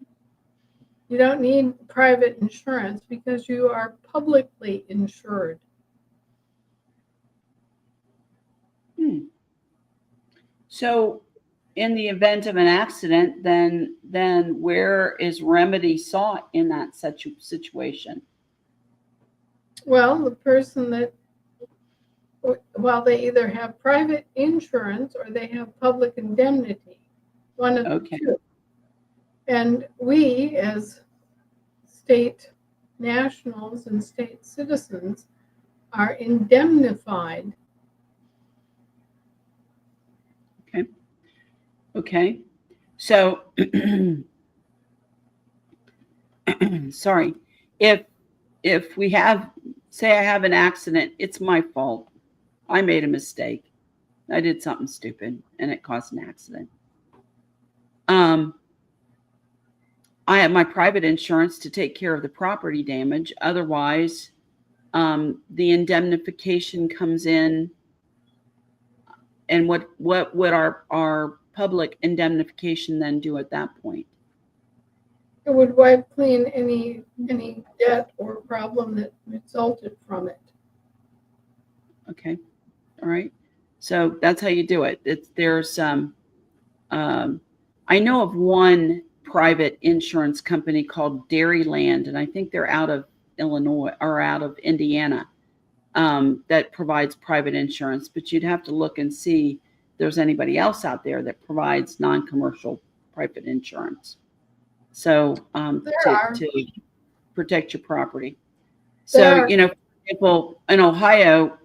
You don't need private insurance because you are publicly insured. So in the event of an accident, then where is remedy sought in that situation? Well, the person that, well, they either have private insurance or they have public indemnity, one of the two. And we, as state nationals and state citizens, are indemnified. Okay. So, sorry, if we have say I have an accident. It's my fault. I made a mistake. I did something stupid and it caused an accident. I have my private insurance to take care of the property damage. Otherwise, the indemnification comes in. And what would our public indemnification then do at that point? It would wipe clean any debt or problem that resulted from it. Okay, all right. So that's how you do it. There's I know of one private insurance company called Dairyland, and I think they're out of Illinois or out of Indiana, that provides private insurance. But you'd have to look and see if there's anybody else out there that provides non-commercial private insurance. So to protect your property. So, you know, for example, in Ohio,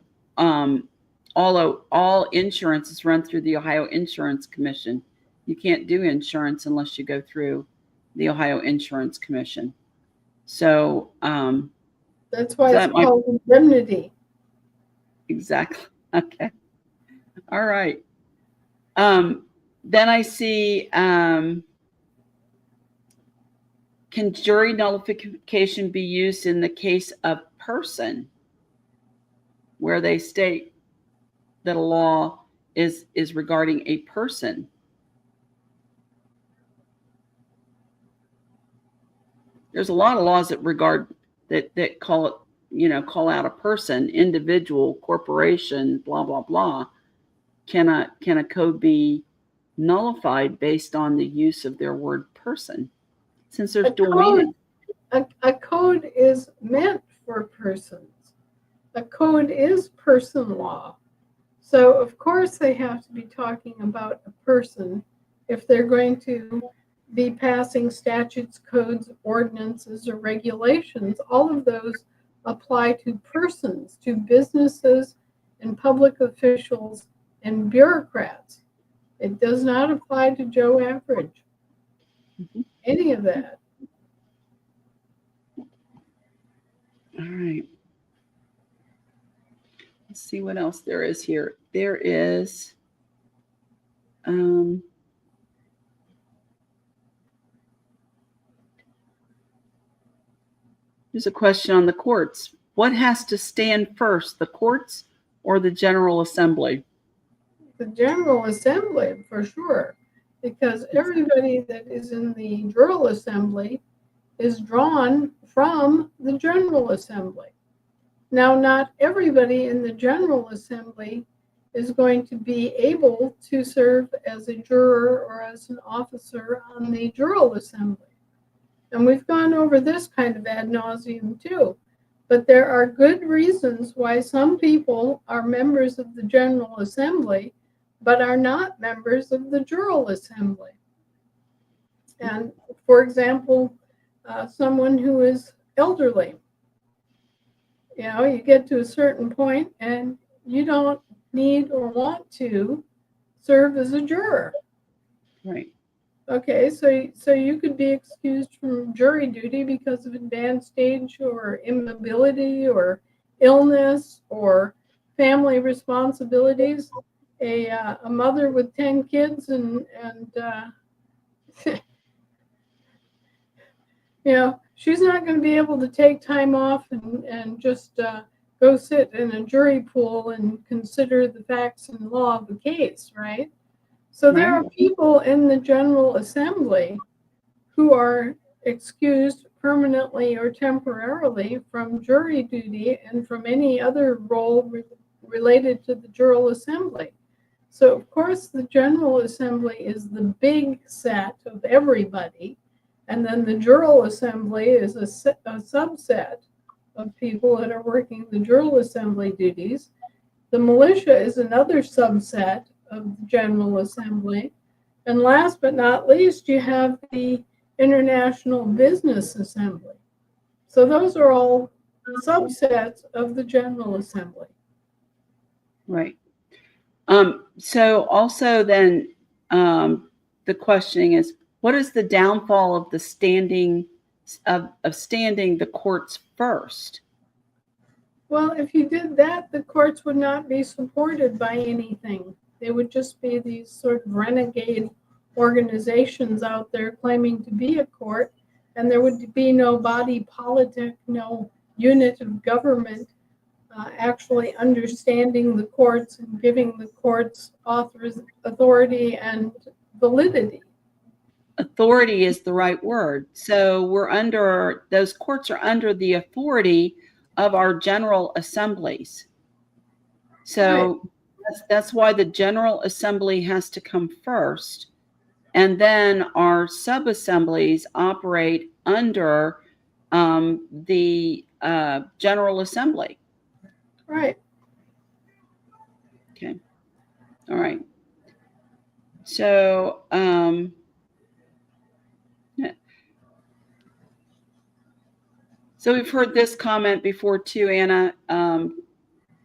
all insurance is run through the Ohio Insurance Commission. You can't do insurance unless you go through the Ohio Insurance Commission. So that's why it's called indemnity. Exactly. Okay. All right. Then I see, can jury nullification be used in the case of person, where they state that a law is regarding a person? There's a lot of laws that call it, you know, call out a person, individual, corporation, blah, blah, blah. Can a code be nullified based on the use of their word person, since there's dual meaning? A code is meant for persons. A code is person law. So of course they have to be talking about a person if they're going to be passing statutes, codes, ordinances, or regulations. All of those apply to persons, to businesses and public officials and bureaucrats. It does not apply to Joe Average. Any of that. All right. Let's see what else there is here. There is there's a question on the courts. What has to stand first, the courts or the General Assembly? The General Assembly, for sure, because everybody that is in the Jural Assembly is drawn from the General Assembly. Now, not everybody in the General Assembly is going to be able to serve as a juror or as an officer on the Jural Assembly. And we've gone over this kind of ad nauseum too. But there are good reasons why some people are members of the General Assembly, but are not members of the Jural Assembly. And for example, someone who is elderly, you know, you get to a certain point and you don't need or want to serve as a juror. Right. Okay, so you could be excused from jury duty because of advanced age or immobility or illness or family responsibilities. A mother with 10 kids and you know, she's not going to be able to take time off and just go sit in a jury pool and consider the facts and law of the case, right? So there are people in the General Assembly who are excused permanently or temporarily from jury duty and from any other role related to the Jural Assembly. So of course the General Assembly is the big set of everybody, and then the Jural Assembly is a subset of people that are working the Jural Assembly duties. The militia is another subset of the General Assembly. And last but not least, you have the International Business Assembly. So those are all subsets of the General Assembly. Right. So also then the questioning is, what is the downfall of the standing of standing the courts first? Well, if you did that, the courts would not be supported by anything. They would just be these sort of renegade organizations out there claiming to be a court, and there would be no body politic, no unit of government actually understanding the courts and giving the courts authority and validity. Authority is the right word. So those courts are under the authority of our general assemblies. So that's why the General Assembly has to come first. And then our sub-assemblies operate under the General Assembly. Right. Okay. All right. So, so we've heard this comment before too, Anna.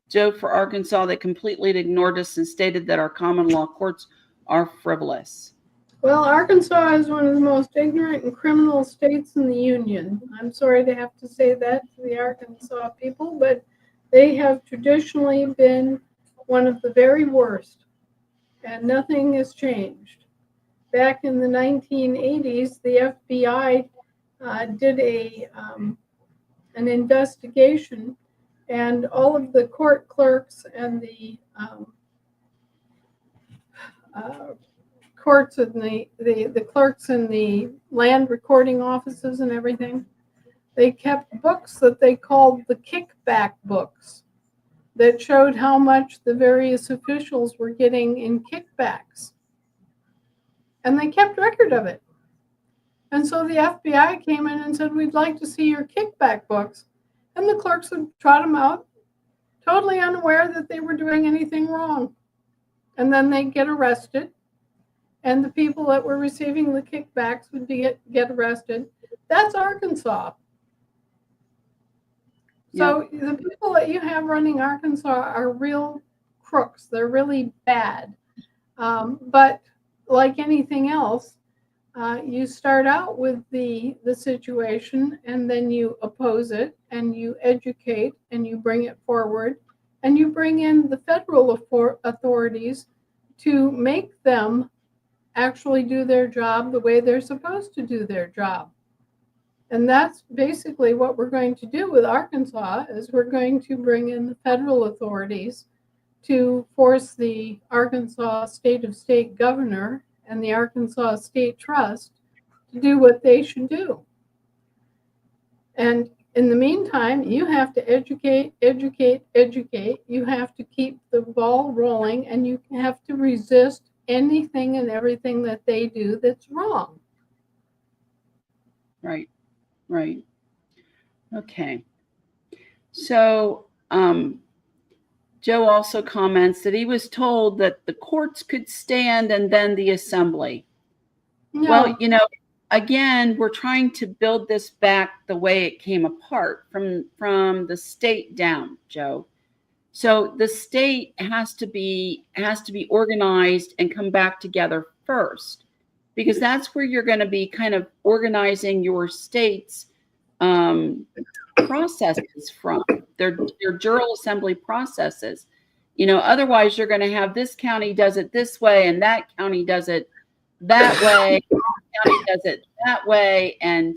Joe for Arkansas, they completely ignored us and stated that our common law courts are frivolous. Well, Arkansas is one of the most ignorant and criminal states in the Union. I'm sorry to have to say that to the Arkansas people, but they have traditionally been one of the very worst, and nothing has changed. Back in the 1980s, the FBI did an investigation, and all of the court clerks and the courts and the clerks in the land recording offices and everything, they kept books that they called the kickback books that showed how much the various officials were getting in kickbacks. And they kept record of it. And so the FBI came in and said, we'd like to see your kickback books. And the clerks would trot them out, totally unaware that they were doing anything wrong. And then they'd get arrested. And the people that were receiving the kickbacks would get arrested. That's Arkansas. So the people that you have running Arkansas are real crooks. They're really bad. But like anything else, you start out with the situation, and then you oppose it, and you educate, and you bring it forward, and you bring in the federal authorities to make them actually do their job the way they're supposed to do their job. And that's basically what we're going to do with Arkansas, is we're going to bring in the federal authorities to force the Arkansas State of State governor and the Arkansas State Trust to do what they should do. And in the meantime, you have to educate. You have to keep the ball rolling, and you have to resist anything and everything that they do that's wrong. Right. Okay. So Joe also comments that he was told that the courts could stand and then the assembly. No. Well, again, we're trying to build this back the way it came apart from the state down, Joe. So the state has to be organized and come back together first, because that's where you're going to be kind of organizing your state's processes from, their jural assembly processes. Otherwise you're going to have this county does it this way and that county does it that way, county does it that way, and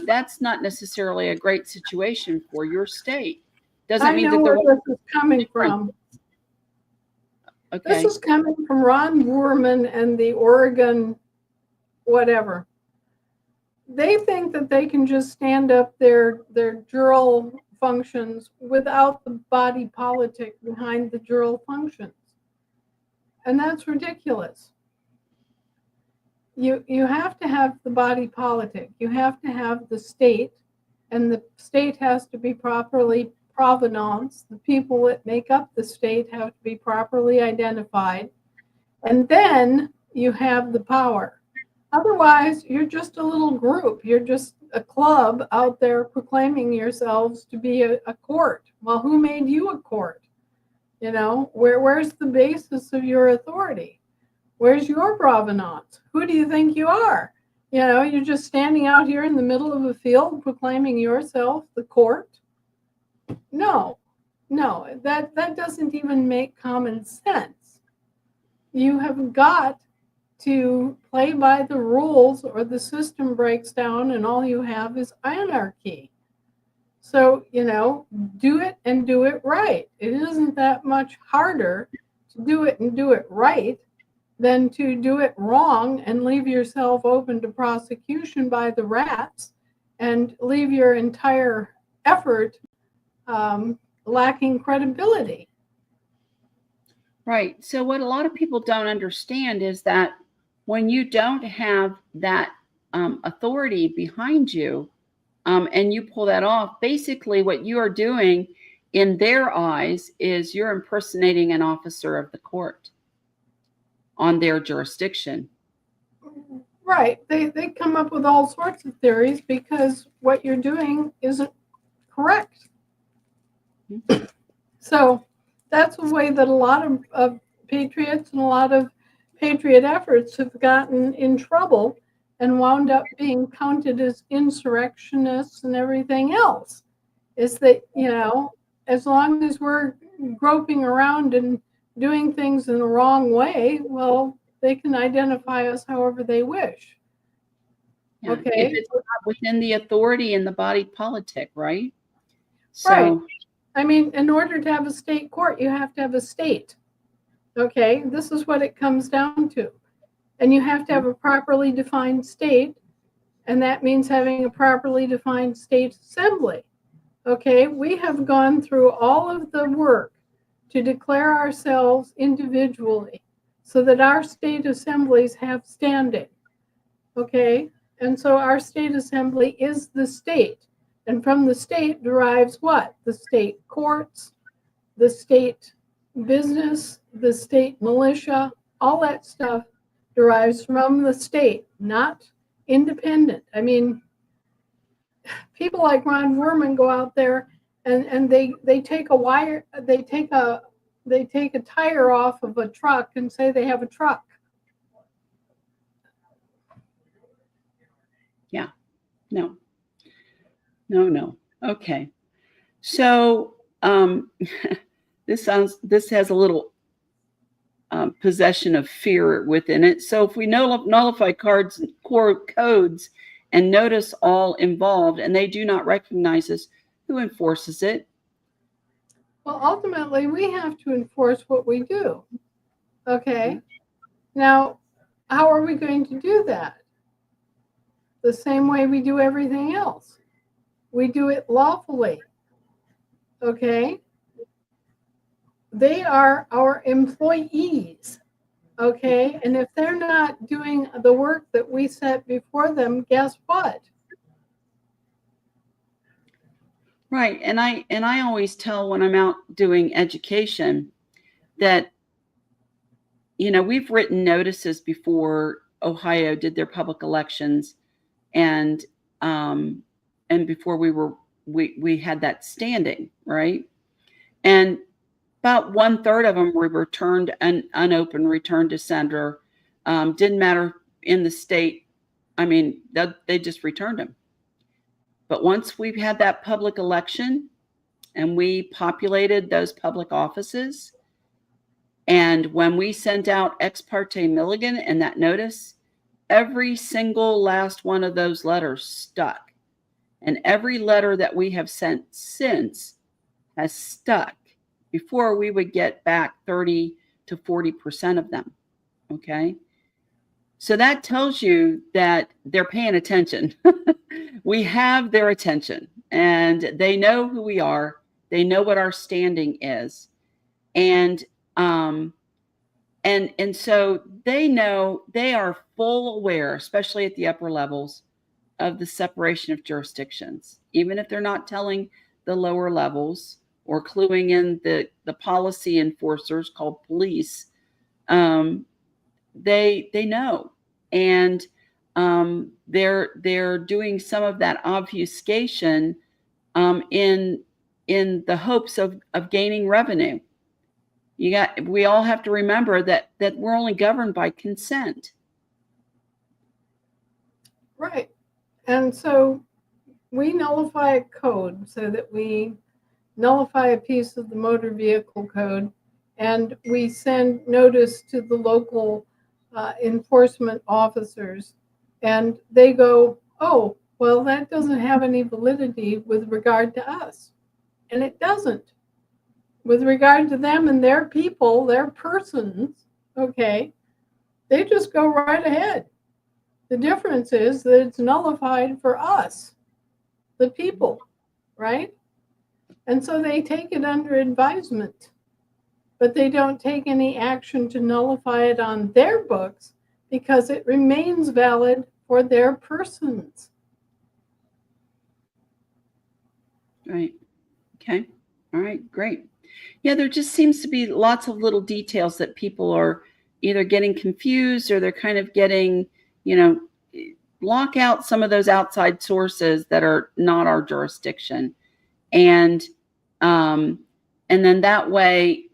that's not necessarily a great situation for your state. Doesn't mean that where this is coming from. Okay. This is coming from Ron Boorman and the Oregon whatever. They think that they can just stand up their jural functions without the body politic behind the jural functions. And that's ridiculous. You have to have the body politic. You have to have the state, and the state has to be properly provenance. The people that make up the state have to be properly identified. And then you have the power. Otherwise, you're just a little group. You're just a club out there proclaiming yourselves to be a court. Well, who made you a court? Where's the basis of your authority? Where's your provenance? Who do you think you are? You're just standing out here in the middle of a field proclaiming yourself the court. No, that doesn't even make common sense. You have got to play by the rules or the system breaks down and all you have is anarchy. So, do it and do it right. It isn't that much harder to do it and do it right than to do it wrong and leave yourself open to prosecution by the rats and leave your entire effort lacking credibility. Right. So what a lot of people don't understand is that when you don't have that authority behind you, and you pull that off, basically what you are doing in their eyes is you're impersonating an officer of the court on their jurisdiction. Right. They come up with all sorts of theories because what you're doing isn't correct. Mm-hmm. So that's the way that a lot of patriots and a lot of patriot efforts have gotten in trouble and wound up being counted as insurrectionists and everything else, is that, as long as we're groping around and doing things in the wrong way, well, they can identify us however they wish. Yeah, okay. If it's not within the authority and the body politic, right? So, right. I mean, in order to have a state court, you have to have a state. Okay, this is what it comes down to. And you have to have a properly defined state, and that means having a properly defined state assembly. Okay, we have gone through all of the work to declare ourselves individually so that our state assemblies have standing. Okay, and so our state assembly is the state. And from the state derives what? The state courts, the state business, the state militia, all that stuff derives from the state, not independent. I mean, people like Ron Werman go out there and they take a wire, they take a tire off of a truck and say they have a truck. Yeah. No. Okay. So this has a little possession of fear within it. So if we nullify core codes and notice all involved and they do not recognize us, who enforces it? Well, ultimately, we have to enforce what we do. Okay. Now, how are we going to do that? The same way we do everything else. We do it lawfully. Okay. They are our employees. Okay. And if they're not doing the work that we set before them, guess what? Right. And I always tell when I'm out doing education that, we've written notices before Ohio did their public elections and before we had that standing, right? And about 1/3 of them were returned unopened, returned to sender. Didn't matter in the state. I mean, they just returned them. But once we've had that public election and we populated those public offices, and when we sent out ex parte Milligan and that notice, every single last one of those letters stuck. And every letter that we have sent since has stuck before we would get back 30 to 40% of them. Okay. So that tells you that they're paying attention. We have their attention and they know who we are. They know what our standing is. And so they know, they are full aware, especially at the upper levels, of the separation of jurisdictions, even if they're not telling the lower levels or cluing in the policy enforcers called police. They know, and they're doing some of that obfuscation in the hopes of gaining revenue. We all have to remember that we're only governed by consent. Right. And so we nullify a code so that we nullify a piece of the motor vehicle code, and we send notice to the local enforcement officers, and they go, oh, well, that doesn't have any validity with regard to us. And it doesn't. With regard to them and their people, their persons, okay, they just go right ahead. The difference is that it's nullified for us, the people, right? And so they take it under advisement, but they don't take any action to nullify it on their books because it remains valid for their persons. Right. Okay. All right. Great. Yeah, there just seems to be lots of little details that people are either getting confused or they're kind of getting, block out some of those outside sources that are not our jurisdiction. And then that way,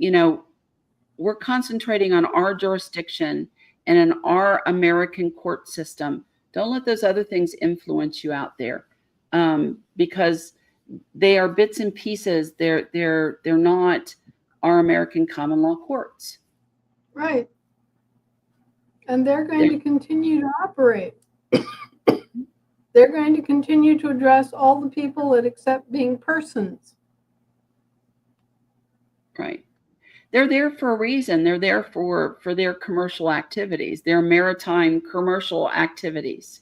we're concentrating on our jurisdiction and in our American court system. Don't let those other things influence you out there, because they are bits and pieces. They're not our American common law courts. Right. And they're going to continue to operate. They're going to continue to address all the people that accept being persons. Right. They're there for a reason. They're there for their commercial activities, their maritime commercial activities.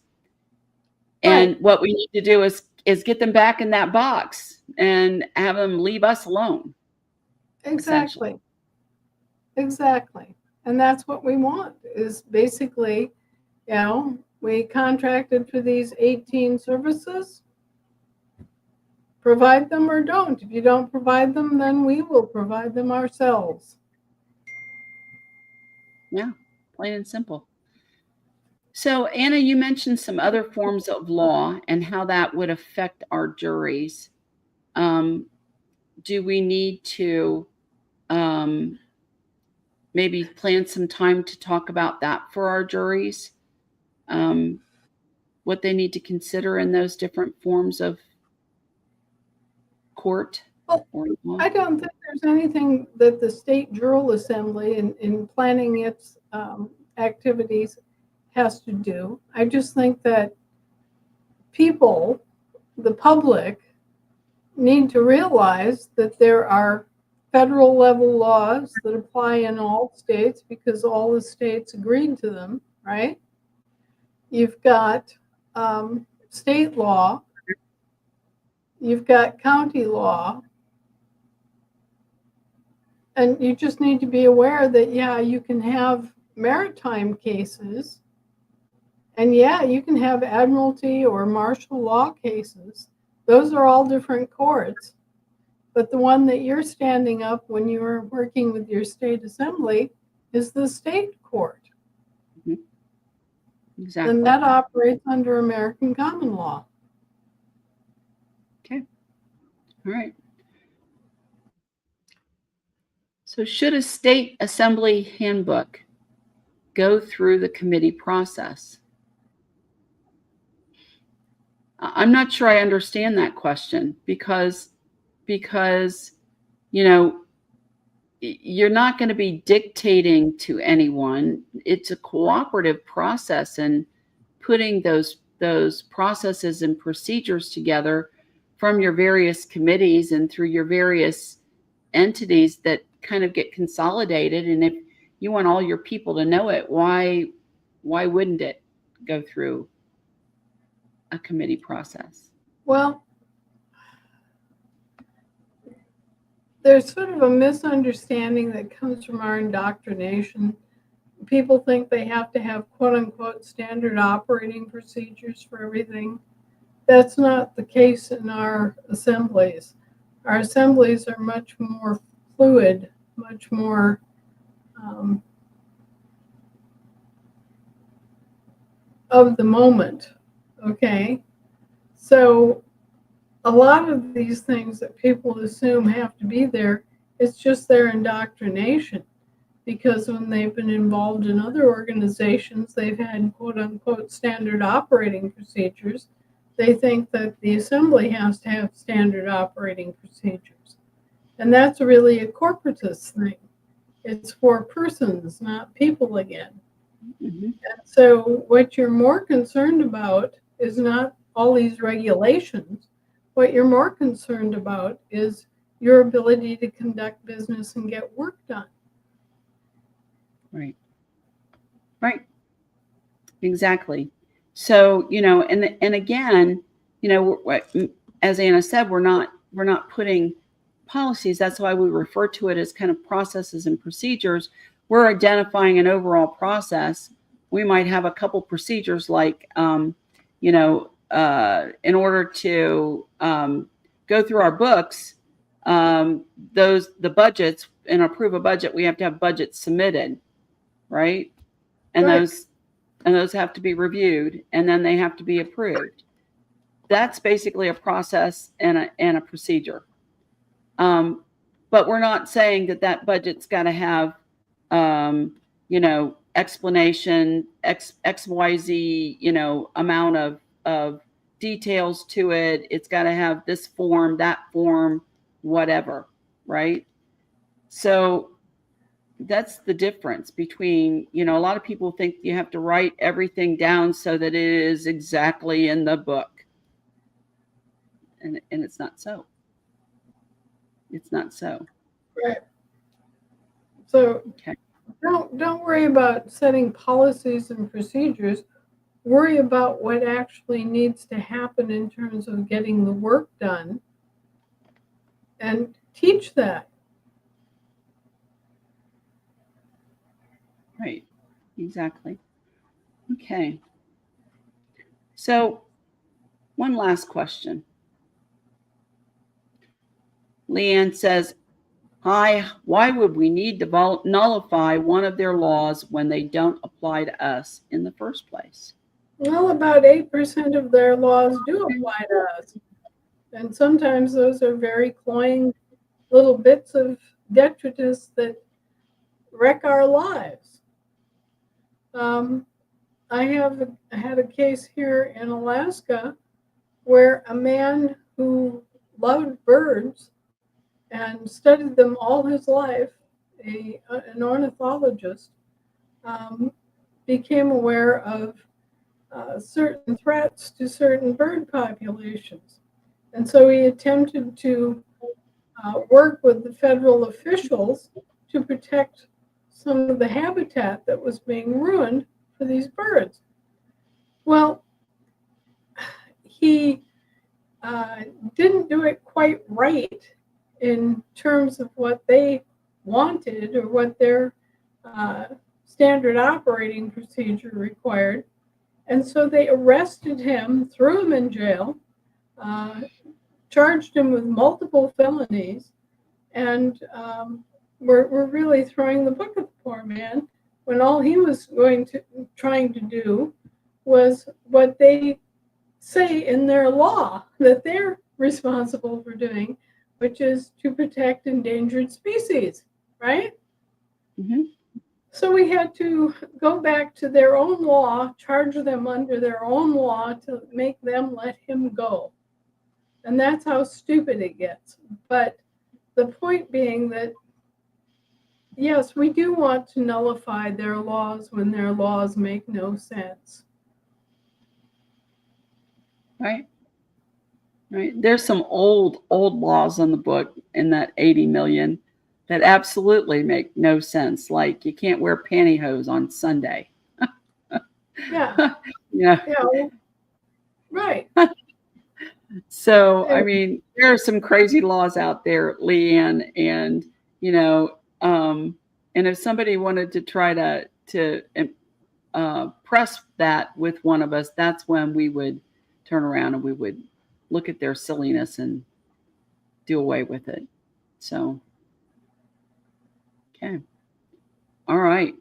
And Right. what we need to do is get them back in that box and have them leave us alone. Exactly. Exactly. And that's what we want, is basically, we contracted for these 18 services. Provide them or don't. If you don't provide them, then we will provide them ourselves. Yeah, plain and simple. So, Anna, you mentioned some other forms of law and how that would affect our juries. Do we need to maybe plan some time to talk about that for our juries? What they need to consider in those different forms of court? Well, or law? I don't think there's anything that the state Jural assembly in planning its activities has to do. I just think that people, the public, need to realize that there are federal level laws that apply in all states because all the states agreed to them, right? You've got state law, you've got county law, and you just need to be aware that, you can have maritime cases, and you can have admiralty or martial law cases. Those are all different courts. But the one that you're standing up when you're working with your state assembly is the state court. Mm-hmm. Exactly. And that operates under American common law. Okay. All right. So should a state assembly handbook go through the committee process? I'm not sure I understand that question because you're not going to be dictating to anyone. It's a cooperative process, and putting those processes and procedures together from your various committees and through your various entities that kind of get consolidated. And if you want all your people to know it, why wouldn't it go through a committee process? Well, there's sort of a misunderstanding that comes from our indoctrination. People think they have to have quote unquote standard operating procedures for everything. That's not the case in our assemblies. Our assemblies are much more fluid, much more of the moment. Okay, so a lot of these things that people assume have to be there, it's just their indoctrination, because when they've been involved in other organizations, they've had quote unquote standard operating procedures. They think that the assembly has to have standard operating procedures. And that's really a corporatist thing. It's for persons, not people again. Mm-hmm. And so what you're more concerned about is not all these regulations. What you're more concerned about is your ability to conduct business and get work done. Right. Right. Exactly. So, and again, as Anna said, we're not putting policies. That's why we refer to it as kind of processes and procedures. We're identifying an overall process. We might have a couple procedures like, in order to go through our books, the budgets and approve a budget, we have to have budgets submitted, right? And Right. those have to be reviewed, and then they have to be approved. That's basically a process and a procedure. But we're not saying that budget's got to have, explanation, XYZ, amount of details to it. It's got to have this form, that form, whatever, right? So that's the difference between, a lot of people think you have to write everything down so that it is exactly in the book. And it's not so. It's not so. Right. So Okay. don't worry about setting policies and procedures. Worry about what actually needs to happen in terms of getting the work done, and teach that. Right. Exactly. Okay. So one last question. Leanne says, hi, why would we need to nullify one of their laws when they don't apply to us in the first place? Well, about 8% of their laws do apply to us. And sometimes those are very cloying little bits of detritus that wreck our lives. I had a case here in Alaska where a man who loved birds and studied them all his life, an ornithologist, became aware of certain threats to certain bird populations. And so he attempted to work with the federal officials to protect some of the habitat that was being ruined for these birds. Well, he didn't do it quite right in terms of what they wanted or what their standard operating procedure required. And so they arrested him, threw him in jail, charged him with multiple felonies, and we're really throwing the book at the poor man when all he was trying to do was what they say in their law that they're responsible for doing, which is to protect endangered species, right? Mm-hmm. So we had to go back to their own law, charge them under their own law to make them let him go. And that's how stupid it gets. But the point being that, yes, we do want to nullify their laws when their laws make no sense. Right. Right. There's some old laws on the book in that 80 million that absolutely make no sense. Like you can't wear pantyhose on Sunday. Yeah. Yeah. Yeah. Right. So, I mean, there are some crazy laws out there, Leanne, and, and if somebody wanted to try to press that with one of us, that's when we would turn around and we would look at their silliness and do away with it. So, okay. All right.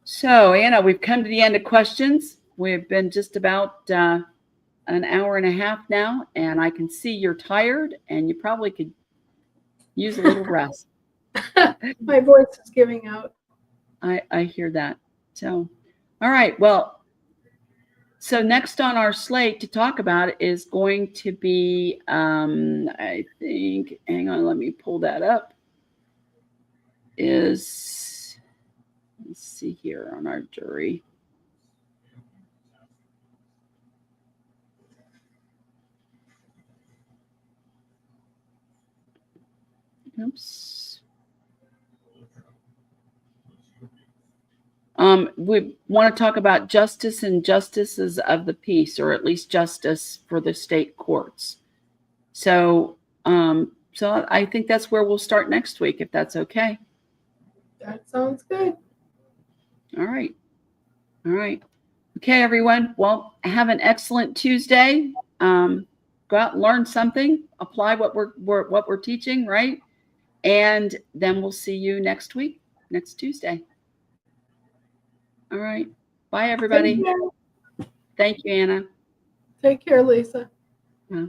So, Anna, we've come to the end of questions. We've been just about an hour and a half now, and I can see you're tired and you probably could use a little rest. My voice is giving out. I hear that. So, all right. Well, So next on our slate to talk about is going to be, I think, hang on, let me pull that up, let's see here on our jury. Oops. We want to talk about justice and justices of the peace, or at least justice for the state courts. So, so I think that's where we'll start next week, if that's okay. That sounds good. All right. All right. Okay, everyone. Well, have an excellent Tuesday. Go out and learn something. Apply what we're teaching, right? And then we'll see you next week, next Tuesday. All right. Bye, everybody. Thank you, Anna. Take care, Lisa. Yeah.